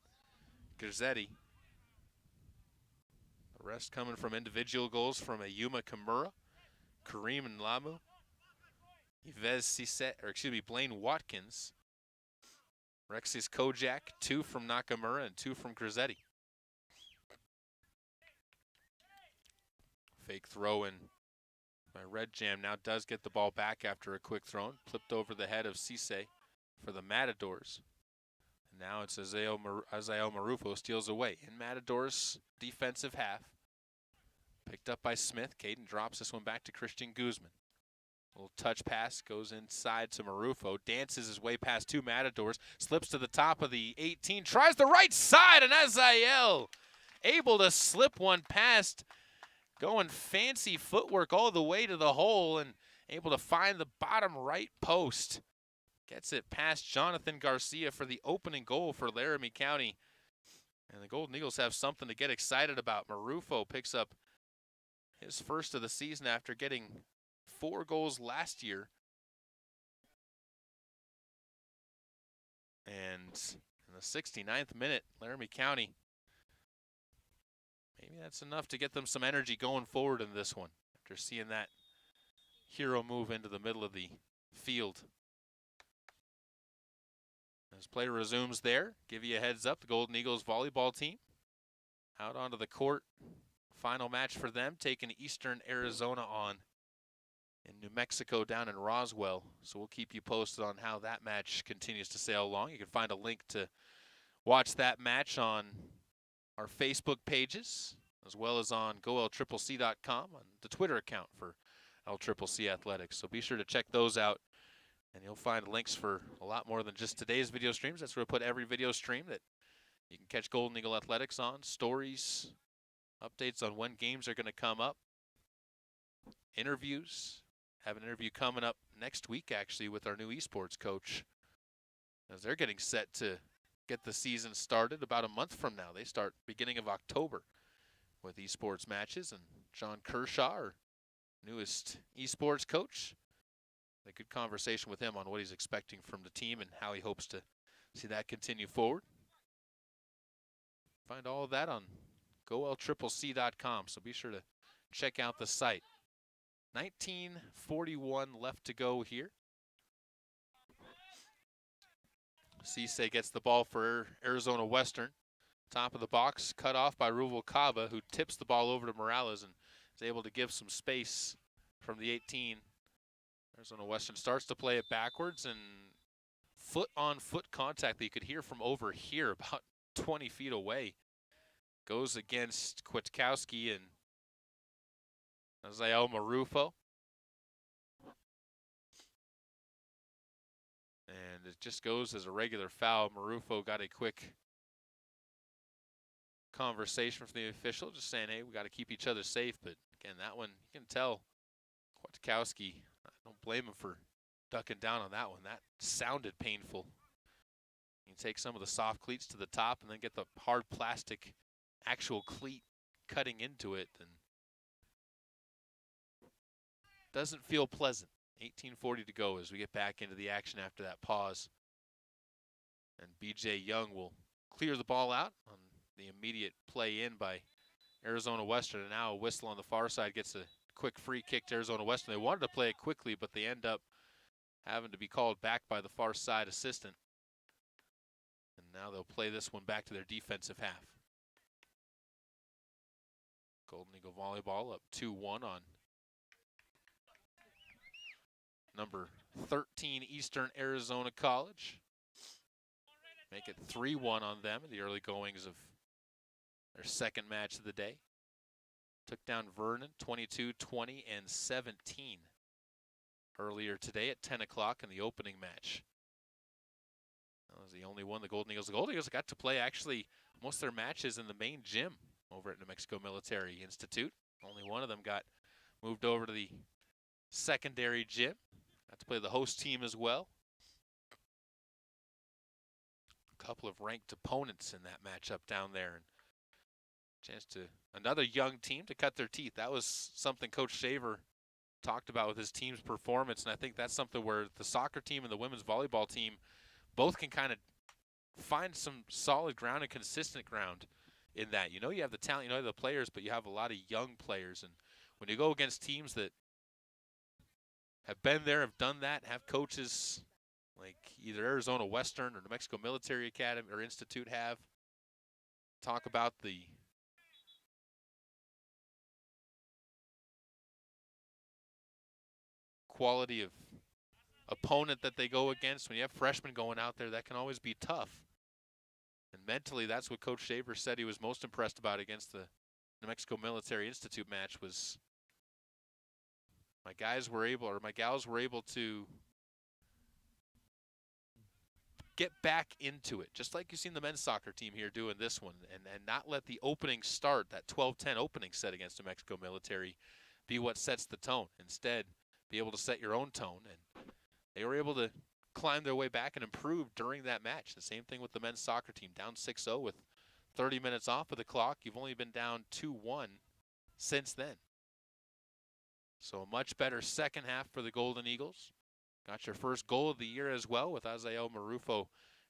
Gazzetti. The rest coming from individual goals from Ayuma Kimura, Kareem and Lamu, Yves Cisse, or excuse me, Blaine Watkins, Rexis Kojak, 2 from Nakamura and 2 from Grazzetti. Fake throw in by Red Jam, now does get the ball back after a quick throw, flipped over the head of Cisse for the Matadors. And now it's Azael Marufo steals away in Matadors' defensive half. Picked up by Smith. Caden drops this one back to Christian Guzman. A little touch pass goes inside to Marufo. Dances his way past 2 Matadors. Slips to the top of the 18. Tries the right side, and Azael able to slip one past. Going fancy footwork all the way to the hole and able to find the bottom right post. Gets it past Jonathan Garcia for the opening goal for Laramie County. And the Golden Eagles have something to get excited about. Marufo picks up his first of the season after getting 4 goals last year. And in the 69th minute, Laramie County, maybe that's enough to get them some energy going forward in this one after seeing that hero move into the middle of the field. As play resumes there, give you a heads up, the Golden Eagles volleyball team out onto the court. Final match for them, taking Eastern Arizona on in New Mexico down in Roswell. So we'll keep you posted on how that match continues to sail along. You can find a link to watch that match on our Facebook pages, as well as on golCCC.com, on the Twitter account for LCCC Athletics. So be sure to check those out, and you'll find links for a lot more than just today's video streams. That's where we put every video stream that you can catch Golden Eagle Athletics on, stories, updates on when games are going to come up, interviews. Have an interview coming up next week, actually, with our new esports coach, as they're getting set to get the season started about a month from now. They start beginning of October with esports matches, and John Kershaw, our newest esports coach, a good conversation with him on what he's expecting from the team and how he hopes to see that continue forward. Find all of that on golCCC.com, so be sure to check out the site. 19:41 left to go here. Cisse gets the ball for Arizona Western. Top of the box, cut off by Ruvalcaba, who tips the ball over to Morales and is able to give some space from the 18. Arizona Western starts to play it backwards, and foot-on-foot contact that you could hear from over here, about 20 feet away, goes against Kwiatkowski, and Azael Marufo. And it just goes as a regular foul. Marufo got a quick conversation from the official, just saying, hey, we got to keep each other safe. But again, that one, you can tell Kwiatkowski, I don't blame him for ducking down on that one. That sounded painful. You can take some of the soft cleats to the top and then get the hard plastic actual cleat cutting into it, and doesn't feel pleasant. 18:40 to go as we get back into the action after that pause. And B.J. Young will clear the ball out on the immediate play in by Arizona Western. And now a whistle on the far side gets a quick free kick to Arizona Western. They wanted to play it quickly, but they end up having to be called back by the far side assistant. And now they'll play this one back to their defensive half. Golden Eagle volleyball up 2-1 on number 13 Eastern Arizona College. Make it 3-1 on them in the early goings of their second match of the day. Took down Vernon 22, 20, and 17 earlier today at 10 o'clock in the opening match. That was the only one the Golden Eagles got to play actually most of their matches in the main gym over at New Mexico Military Institute. Only one of them got moved over to the secondary gym. Got to play the host team as well. A couple of ranked opponents in that matchup down there, and chance to another young team to cut their teeth. That was something Coach Shaver talked about with his team's performance, and I think that's something where the soccer team and the women's volleyball team both can kind of find some solid ground and consistent ground in that. You know you have the talent, you know the players, but you have a lot of young players, and when you go against teams that have been there, have done that, have coaches like either Arizona Western or New Mexico Military Academy or Institute have, talk about the quality of opponent that they go against. When you have freshmen going out there, that can always be tough. And mentally, that's what Coach Shaver said he was most impressed about against the New Mexico Military Institute match was my gals were able to get back into it, just like you've seen the men's soccer team here doing this one, and not let the opening start, that 12-10 opening set against New Mexico Military, be what sets the tone. Instead, be able to set your own tone, and they were able to climb their way back and improve during that match. The same thing with the men's soccer team, down 6-0 with 30 minutes off of the clock. You've only been down 2-1 since then. So a much better second half for the Golden Eagles. Got your first goal of the year as well with Azael Marufo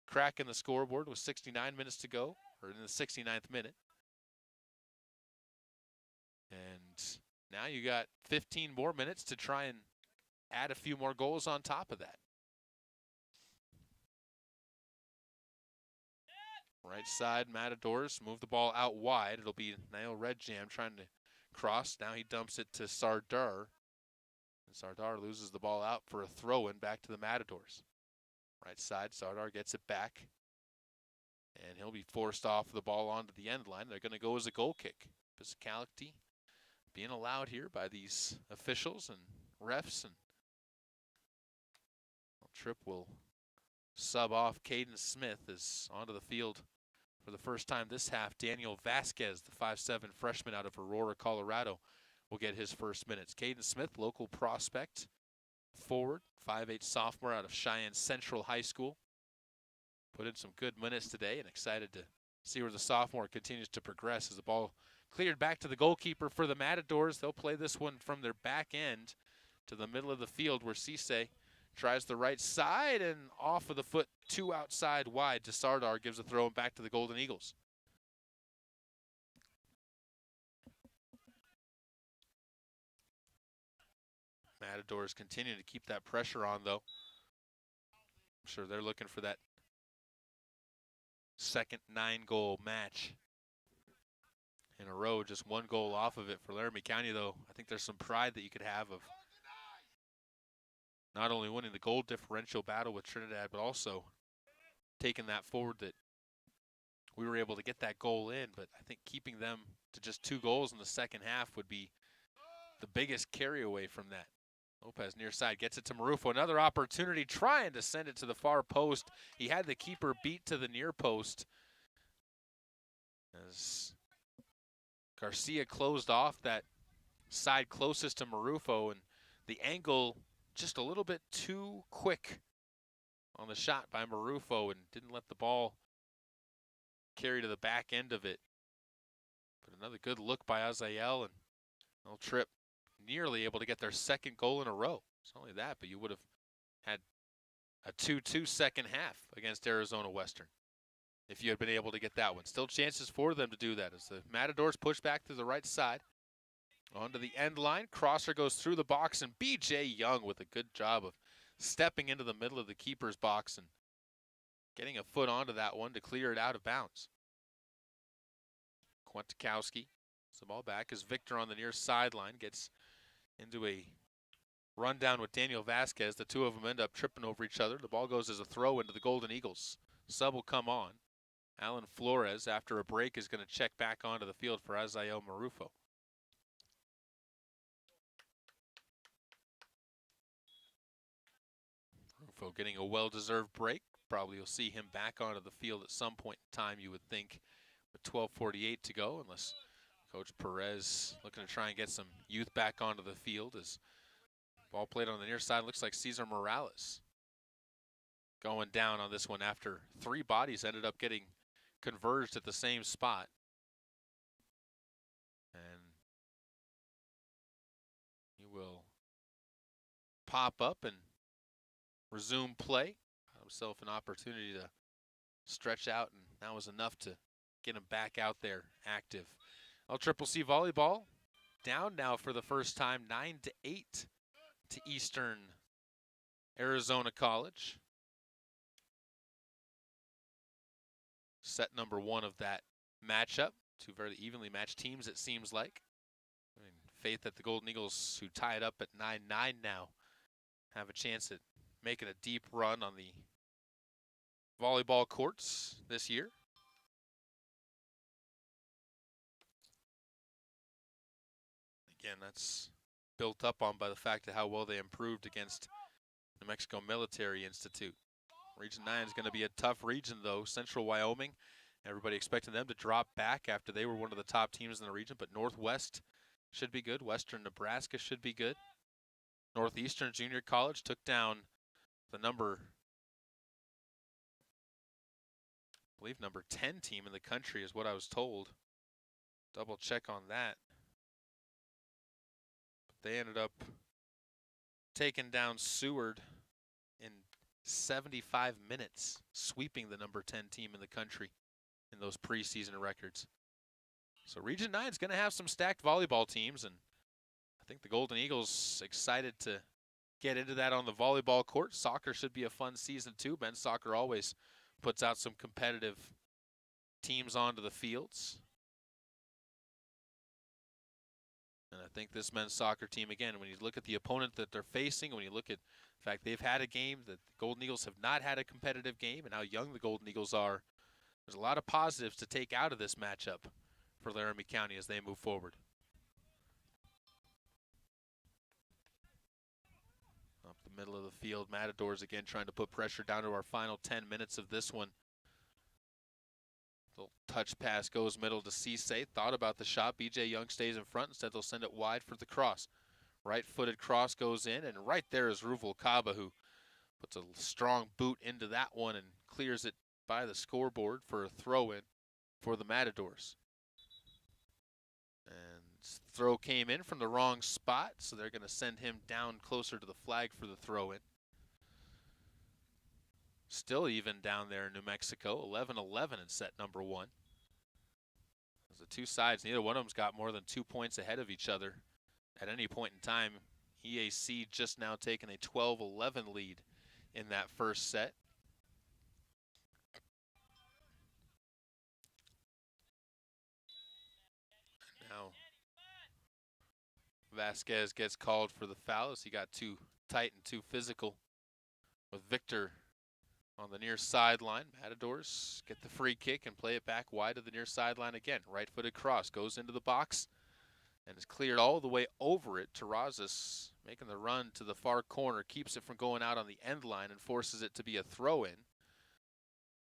cracking the scoreboard with 69 minutes to go, or in the 69th minute. And now you got 15 more minutes to try and add a few more goals on top of that. Right side, Matadors move the ball out wide. It'll be Niall Redjam trying to cross. Now he dumps it to Sardar. And Sardar loses the ball out for a throw-in back to the Matadors. Right side, Sardar gets it back. And he'll be forced off the ball onto the end line. They're going to go as a goal kick. Physicality being allowed here by these officials and refs. And Tripp will sub off. Caden Smith is onto the field for the first time this half. Daniel Vasquez, the 5'7" freshman out of Aurora, Colorado, will get his first minutes. Caden Smith, local prospect, forward, 5'8" sophomore out of Cheyenne Central High School. Put in some good minutes today and excited to see where the sophomore continues to progress as the ball cleared back to the goalkeeper for the Matadors. They'll play this one from their back end to the middle of the field where Cisse tries the right side and off of the foot, two outside wide to Sardar, gives a throw back to the Golden Eagles. Matadors continue to keep that pressure on, though. I'm sure they're looking for that second 9-goal match in a row, just one goal off of it for Laramie County, though. I think there's some pride that you could have of not only winning the goal differential battle with Trinidad, but also taking that forward that we were able to get that goal in. But I think keeping them to just 2 goals in the second half would be the biggest carry away from that. Lopez near side gets it to Marufo. Another opportunity trying to send it to the far post. He had the keeper beat to the near post. As Garcia closed off that side closest to Marufo, and the angle just a little bit too quick on the shot by Marufo and didn't let the ball carry to the back end of it. But another good look by Azael, and El Trip nearly able to get their second goal in a row. It's not only that, but you would have had a 2-2 second half against Arizona Western if you had been able to get that one. Still chances for them to do that as the Matadors push back to the right side. Onto the end line. Crosser goes through the box, and B.J. Young with a good job of stepping into the middle of the keeper's box and getting a foot onto that one to clear it out of bounds. Kwiatkowski, the ball back as Victor on the near sideline gets into a rundown with Daniel Vasquez. The two of them end up tripping over each other. The ball goes as a throw into the Golden Eagles. Sub will come on. Alan Flores, after a break, is going to check back onto the field for Azael Marufo. Marufo getting a well-deserved break. Probably you'll see him back onto the field at some point in time, you would think, with 12:48 to go, unless Coach Perez looking to try and get some youth back onto the field. As ball played on the near side, looks like Cesar Morales going down on this one after three bodies ended up getting converged at the same spot. And he will pop up and resume play. Got himself an opportunity to stretch out, and that was enough to get him back out there active. LCCC volleyball down now for the first time, 9-8 to Eastern Arizona College. Set number one of that matchup. Two very evenly matched teams, it seems like. I mean, faith that the Golden Eagles, who tie it up at 9-9 now, have a chance at making a deep run on the volleyball courts this year. Again, that's built up on by the fact of how well they improved against New Mexico Military Institute. Region 9 is going to be a tough region, though. Central Wyoming, everybody expecting them to drop back after they were one of the top teams in the region, but Northwest should be good. Western Nebraska should be good. Northeastern Junior College took down the number 10 team in the country is what I was told. Double check on that. But they ended up taking down Seward in 75 minutes, sweeping the number 10 team in the country in those preseason records. So Region 9 is going to have some stacked volleyball teams, and I think the Golden Eagles excited to get into that on the volleyball court. Soccer should be a fun season too. Men's soccer always puts out some competitive teams onto the fields. And I think this men's soccer team, again, when you look at the opponent that they're facing, when you look at the fact they've had a game that the Golden Eagles have not had a competitive game, and how young the Golden Eagles are, there's a lot of positives to take out of this matchup for Laramie County as they move forward. Up the middle of the field, Matadors again trying to put pressure down to our final 10 minutes of this one. Little touch pass goes middle to Cisse. Thought about the shot. B.J. Young stays in front. Instead, they'll send it wide for the cross. Right-footed cross goes in, and right there is Ruval Kaba, who puts a strong boot into that one and clears it by the scoreboard for a throw-in for the Matadors. And throw came in from the wrong spot, so they're going to send him down closer to the flag for the throw-in. Still even down there in New Mexico, 11-11 in set number one. As the two sides, neither one of them's got more than 2 points ahead of each other at any point in time. EAC just now taking a 12-11 lead in that first set. Now Vasquez gets called for the foul as he got too tight and too physical with Victor on the near sideline. Matadors get the free kick and play it back wide to the near sideline again. Right-footed cross goes into the box, and And it's cleared all the way over it. Terrazas making the run to the far corner, keeps it from going out on the end line and forces it to be a throw-in.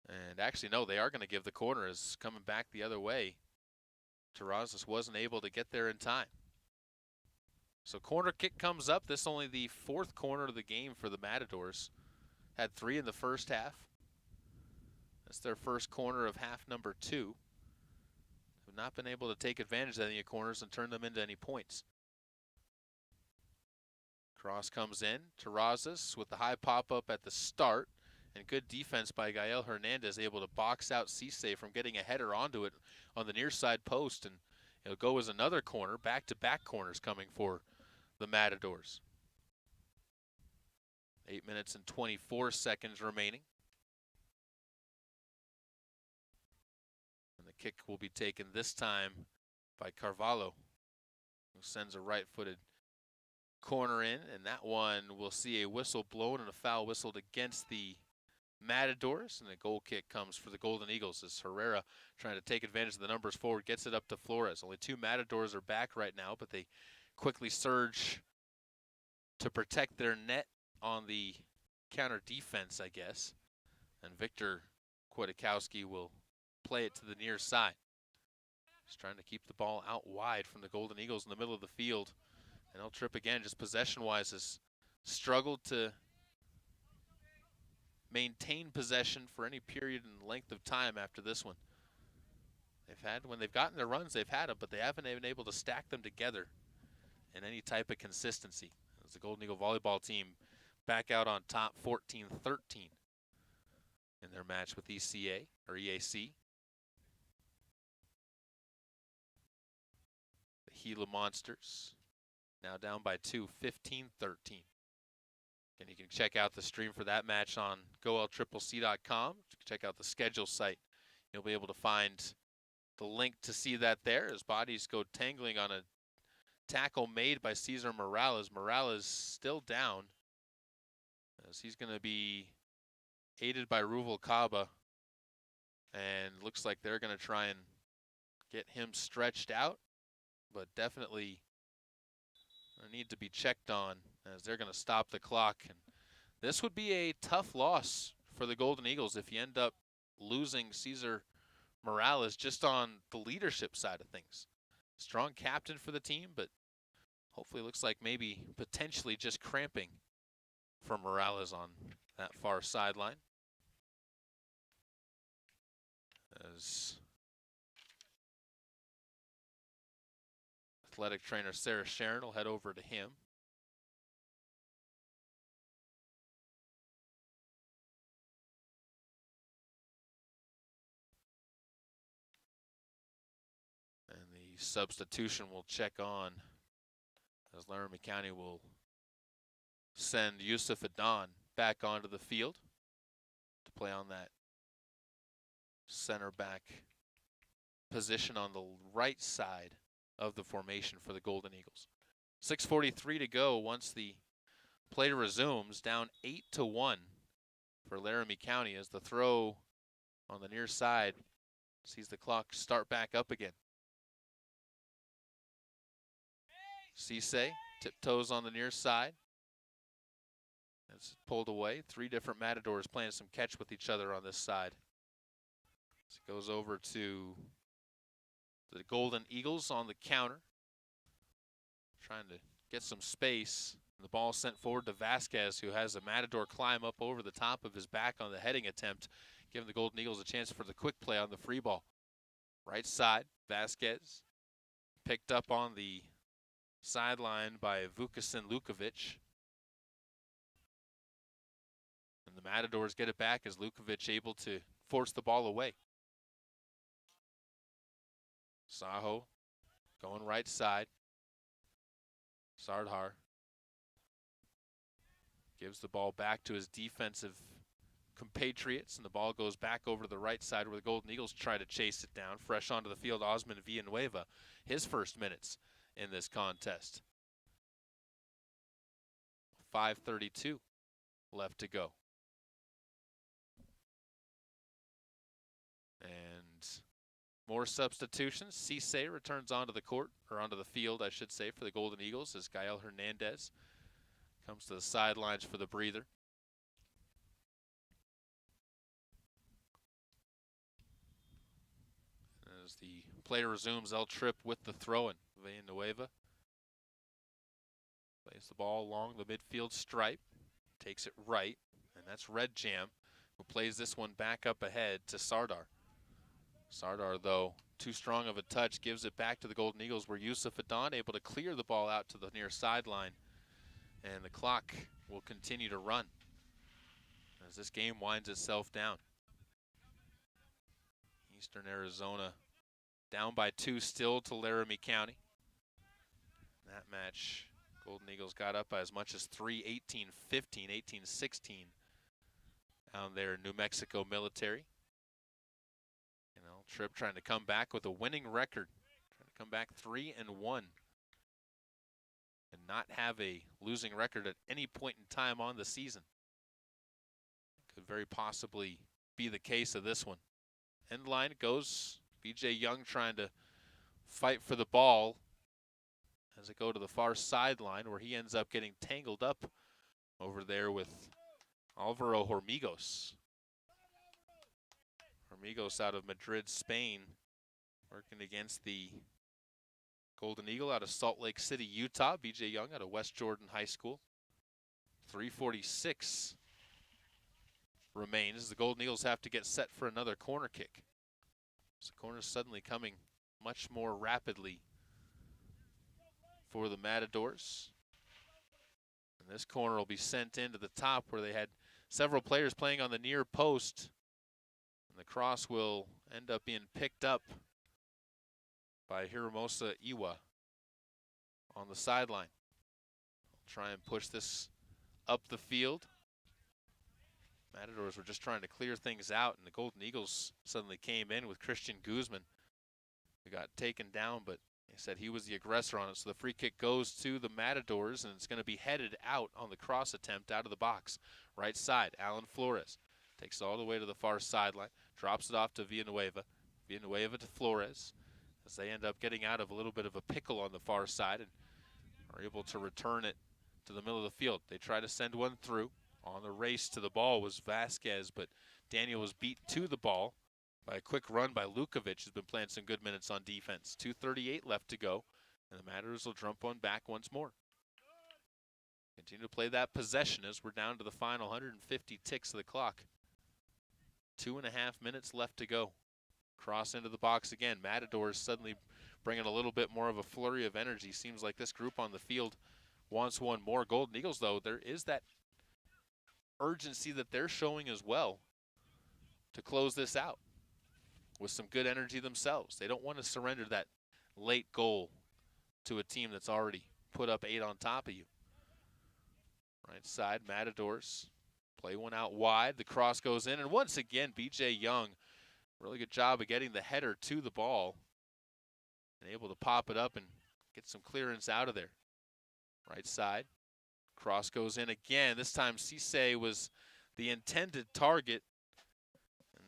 And actually, no, they are going to give the corner as coming back the other way. Terrazas wasn't able to get there in time. So corner kick comes up. This only the 4th corner of the game for the Matadors. Had 3 in the first half. That's their first corner of half number 2. Have not been able to take advantage of any corners and turn them into any points. Cross comes in. Terrazas with the high pop-up at the start. And good defense by Gael Hernandez, able to box out Cisse from getting a header onto it on the near side post. And it'll go as another corner. Back-to-back corners coming for the Matadors. 8 minutes and 24 seconds remaining. And the kick will be taken this time by Carvalho, who sends a right-footed corner in. And that one will see a whistle blown and a foul whistled against the Matadors, and the goal kick comes for the Golden Eagles as Herrera, trying to take advantage of the numbers forward, gets it up to Flores. Only 2 Matadors are back right now, but they quickly surge to protect their net on the counter defense, I guess. And Victor Kwiatkowski will play it to the near side. Just trying to keep the ball out wide from the Golden Eagles in the middle of the field. And El Trip again, just possession-wise, has struggled to maintain possession for any period and length of time after this one. When they've gotten their runs, they've had them, but they haven't been able to stack them together in any type of consistency. As the Golden Eagle volleyball team back out on top 14-13 in their match with ECA or EAC. The Gila Monsters now down by 2, 15-13. And you can check out the stream for that match on GoLCCC.com. Check out the schedule site. You'll be able to find the link to see that there as bodies go tangling on a tackle made by Cesar Morales. Morales still down as he's going to be aided by Ruvalcaba. And looks like they're going to try and get him stretched out, but definitely need to be checked on as they're going to stop the clock. And this would be a tough loss for the Golden Eagles if you end up losing Cesar Morales just on the leadership side of things. Strong captain for the team, but hopefully looks like maybe potentially just cramping for Morales on that far sideline. As athletic trainer Sarah Sharon will head over to him. And the substitution will check on as Laramie County will send Yusuf Adan back onto the field to play on that center back position on the right side of the formation for the Golden Eagles. 6:43 to go once the play resumes, down 8-1 for Laramie County as the throw on the near side sees the clock start back up again. Cisse tiptoes on the near side. It's pulled away. 3 different Matadors playing some catch with each other on this side. So it goes over to the Golden Eagles on the counter, trying to get some space. The ball sent forward to Vasquez, who has a Matador climb up over the top of his back on the heading attempt, giving the Golden Eagles a chance for the quick play on the free ball. Right side, Vasquez picked up on the sideline by Vukasin Lukovic. And the Matadors get it back as Lukovic able to force the ball away. Saho going right side. Sardhar gives the ball back to his defensive compatriots, and the ball goes back over to the right side where the Golden Eagles try to chase it down. Fresh onto the field, Osman Villanueva, his first minutes in this contest. 5:32 left to go. And More substitutions. Cisse returns onto the court, or onto the field, I should say, for the Golden Eagles as Gael Hernandez comes to the sidelines for the breather. As the player resumes, El Trip with the throw-in. Villanueva plays the ball along the midfield stripe, takes it right, and that's Red Jam, who plays this one back up ahead to Sardar. Sardar, though, too strong of a touch, gives it back to the Golden Eagles, where Yusuf Adan able to clear the ball out to the near sideline, and the clock will continue to run as this game winds itself down. Eastern Arizona down by 2 still to Laramie County. That match, Golden Eagles got up by as much as 3, 18-15, 18-16 down there in New Mexico Military. You know, Tripp trying to come back with a winning record, trying to come back 3-1 and not have a losing record at any point in time on the season. Could very possibly be the case of this one. End line goes BJ Young trying to fight for the ball as it go to the far sideline, where he ends up getting tangled up over there with Alvaro Hormigos. Hormigos out of Madrid, Spain, working against the Golden Eagle out of Salt Lake City, Utah. BJ Young out of West Jordan High School. 3:46 remains. The Golden Eagles have to get set for another corner kick. So the corner's suddenly coming much more rapidly for the Matadors. And this corner will be sent into the top, where they had several players playing on the near post. And the cross will end up being picked up by Hiramosa Iwa on the sideline. Try and push this up the field. Matadors were just trying to clear things out, and the Golden Eagles suddenly came in with Christian Guzman, who got taken down, but they said he was the aggressor on it. So the free kick goes to the Matadors, and it's going to be headed out on the cross attempt out of the box. Right side, Alan Flores takes it all the way to the far sideline, drops it off to Villanueva. Villanueva to Flores, as they end up getting out of a little bit of a pickle on the far side and are able to return it to the middle of the field. They try to send one through. On the race to the ball was Vasquez, but Daniel was beat to the ball by a quick run by Lukovic, who's been playing some good minutes on defense. 2:38 left to go, and the Matadors will jump one back once more. Continue to play that possession as we're down to the final 150 ticks of the clock. 2.5 minutes left to go. Cross into the box again. Matadors suddenly bringing a little bit more of a flurry of energy. Seems like this group on the field wants one more. Golden Eagles, though, there is that urgency that they're showing as well to close this out with some good energy themselves. They don't want to surrender that late goal to a team that's already put up 8 on top of you. Right side, Matadors play one out wide. The cross goes in, and once again, BJ Young, really good job of getting the header to the ball and able to pop it up and get some clearance out of there. Right side. Cross goes in again. This time Cisse was the intended target. And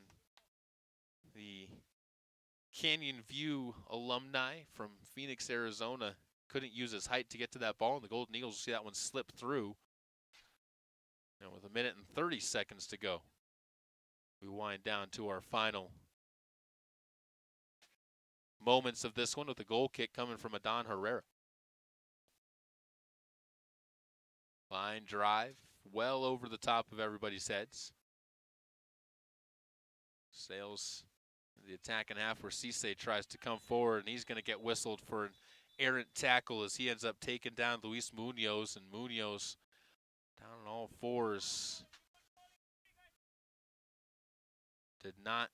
the Canyon View alumni from Phoenix, Arizona couldn't use his height to get to that ball, and the Golden Eagles will see that one slip through. Now with 1 minute and 30 seconds to go, we wind down to our final moments of this one with a goal kick coming from Adan Herrera. Line drive, well over the top of everybody's heads. Sails the attacking half where Cisse tries to come forward, and he's going to get whistled for an errant tackle as he ends up taking down Luis Munoz, and Munoz down on all fours. Did not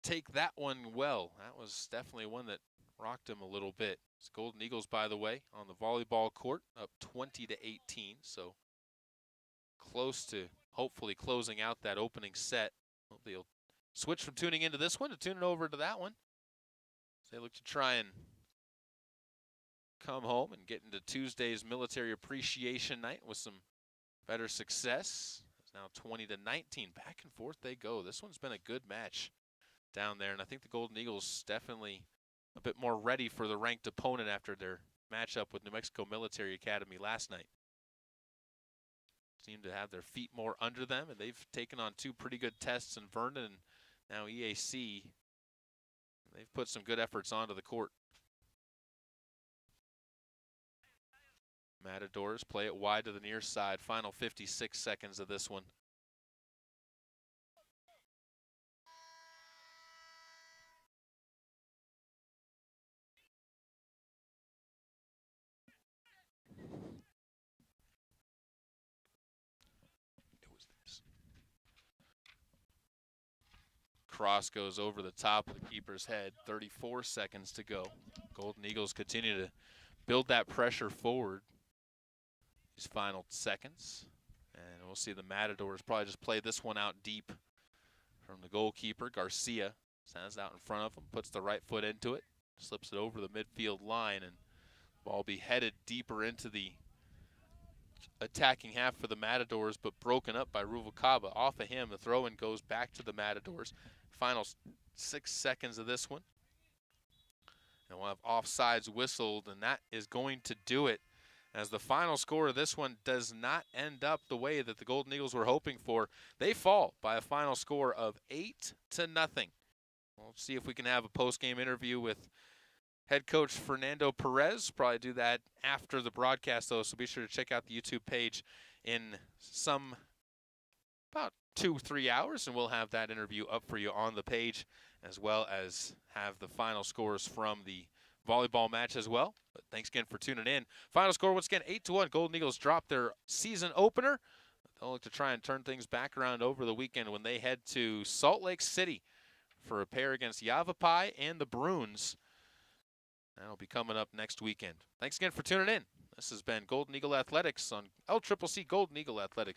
take that one well. That was definitely one that rocked him a little bit. It's Golden Eagles, by the way, on the volleyball court, up 20-18, so close to hopefully closing out that opening set. Hopefully they'll switch from tuning into this one to tuning over to that one. So they look to try and come home and get into Tuesday's Military Appreciation Night with some better success. It's now 20-19. Back and forth they go. This one's been a good match down there. And I think the Golden Eagles definitely a bit more ready for the ranked opponent after their matchup with New Mexico Military Academy last night. Seem to have their feet more under them, and they've taken on two pretty good tests in Vernon and now EAC. They've put some good efforts onto the court. Matadors play it wide to the near side. Final 56 seconds of this one. Cross goes over the top of the keeper's head. 34 seconds to go. Golden Eagles continue to build that pressure forward these final seconds. And we'll see the Matadors probably just play this one out deep from the goalkeeper. Garcia stands out in front of him, puts the right foot into it, slips it over the midfield line, and the ball will be headed deeper into the attacking half for the Matadors, but broken up by Ruvalcaba. Off of him, the throw-in goes back to the Matadors. Final 6 seconds of this one. And we'll have offsides whistled, and that is going to do it, as the final score of this one does not end up the way that the Golden Eagles were hoping for. They fall by a final score of 8-0. We'll see if we can have a post-game interview with head coach Fernando Perez. Probably do that after the broadcast, though, so be sure to check out the YouTube page in about 2-3 hours, and we'll have that interview up for you on the page, as well as have the final scores from the volleyball match as well. But thanks again for tuning in. Final score, once again, 8-1. Golden Eagles drop their season opener. They'll look to try and turn things back around over the weekend when they head to Salt Lake City for a pair against Yavapai and the Bruins. That'll be coming up next weekend. Thanks again for tuning in. This has been Golden Eagle Athletics on LCCC Golden Eagle Athletics.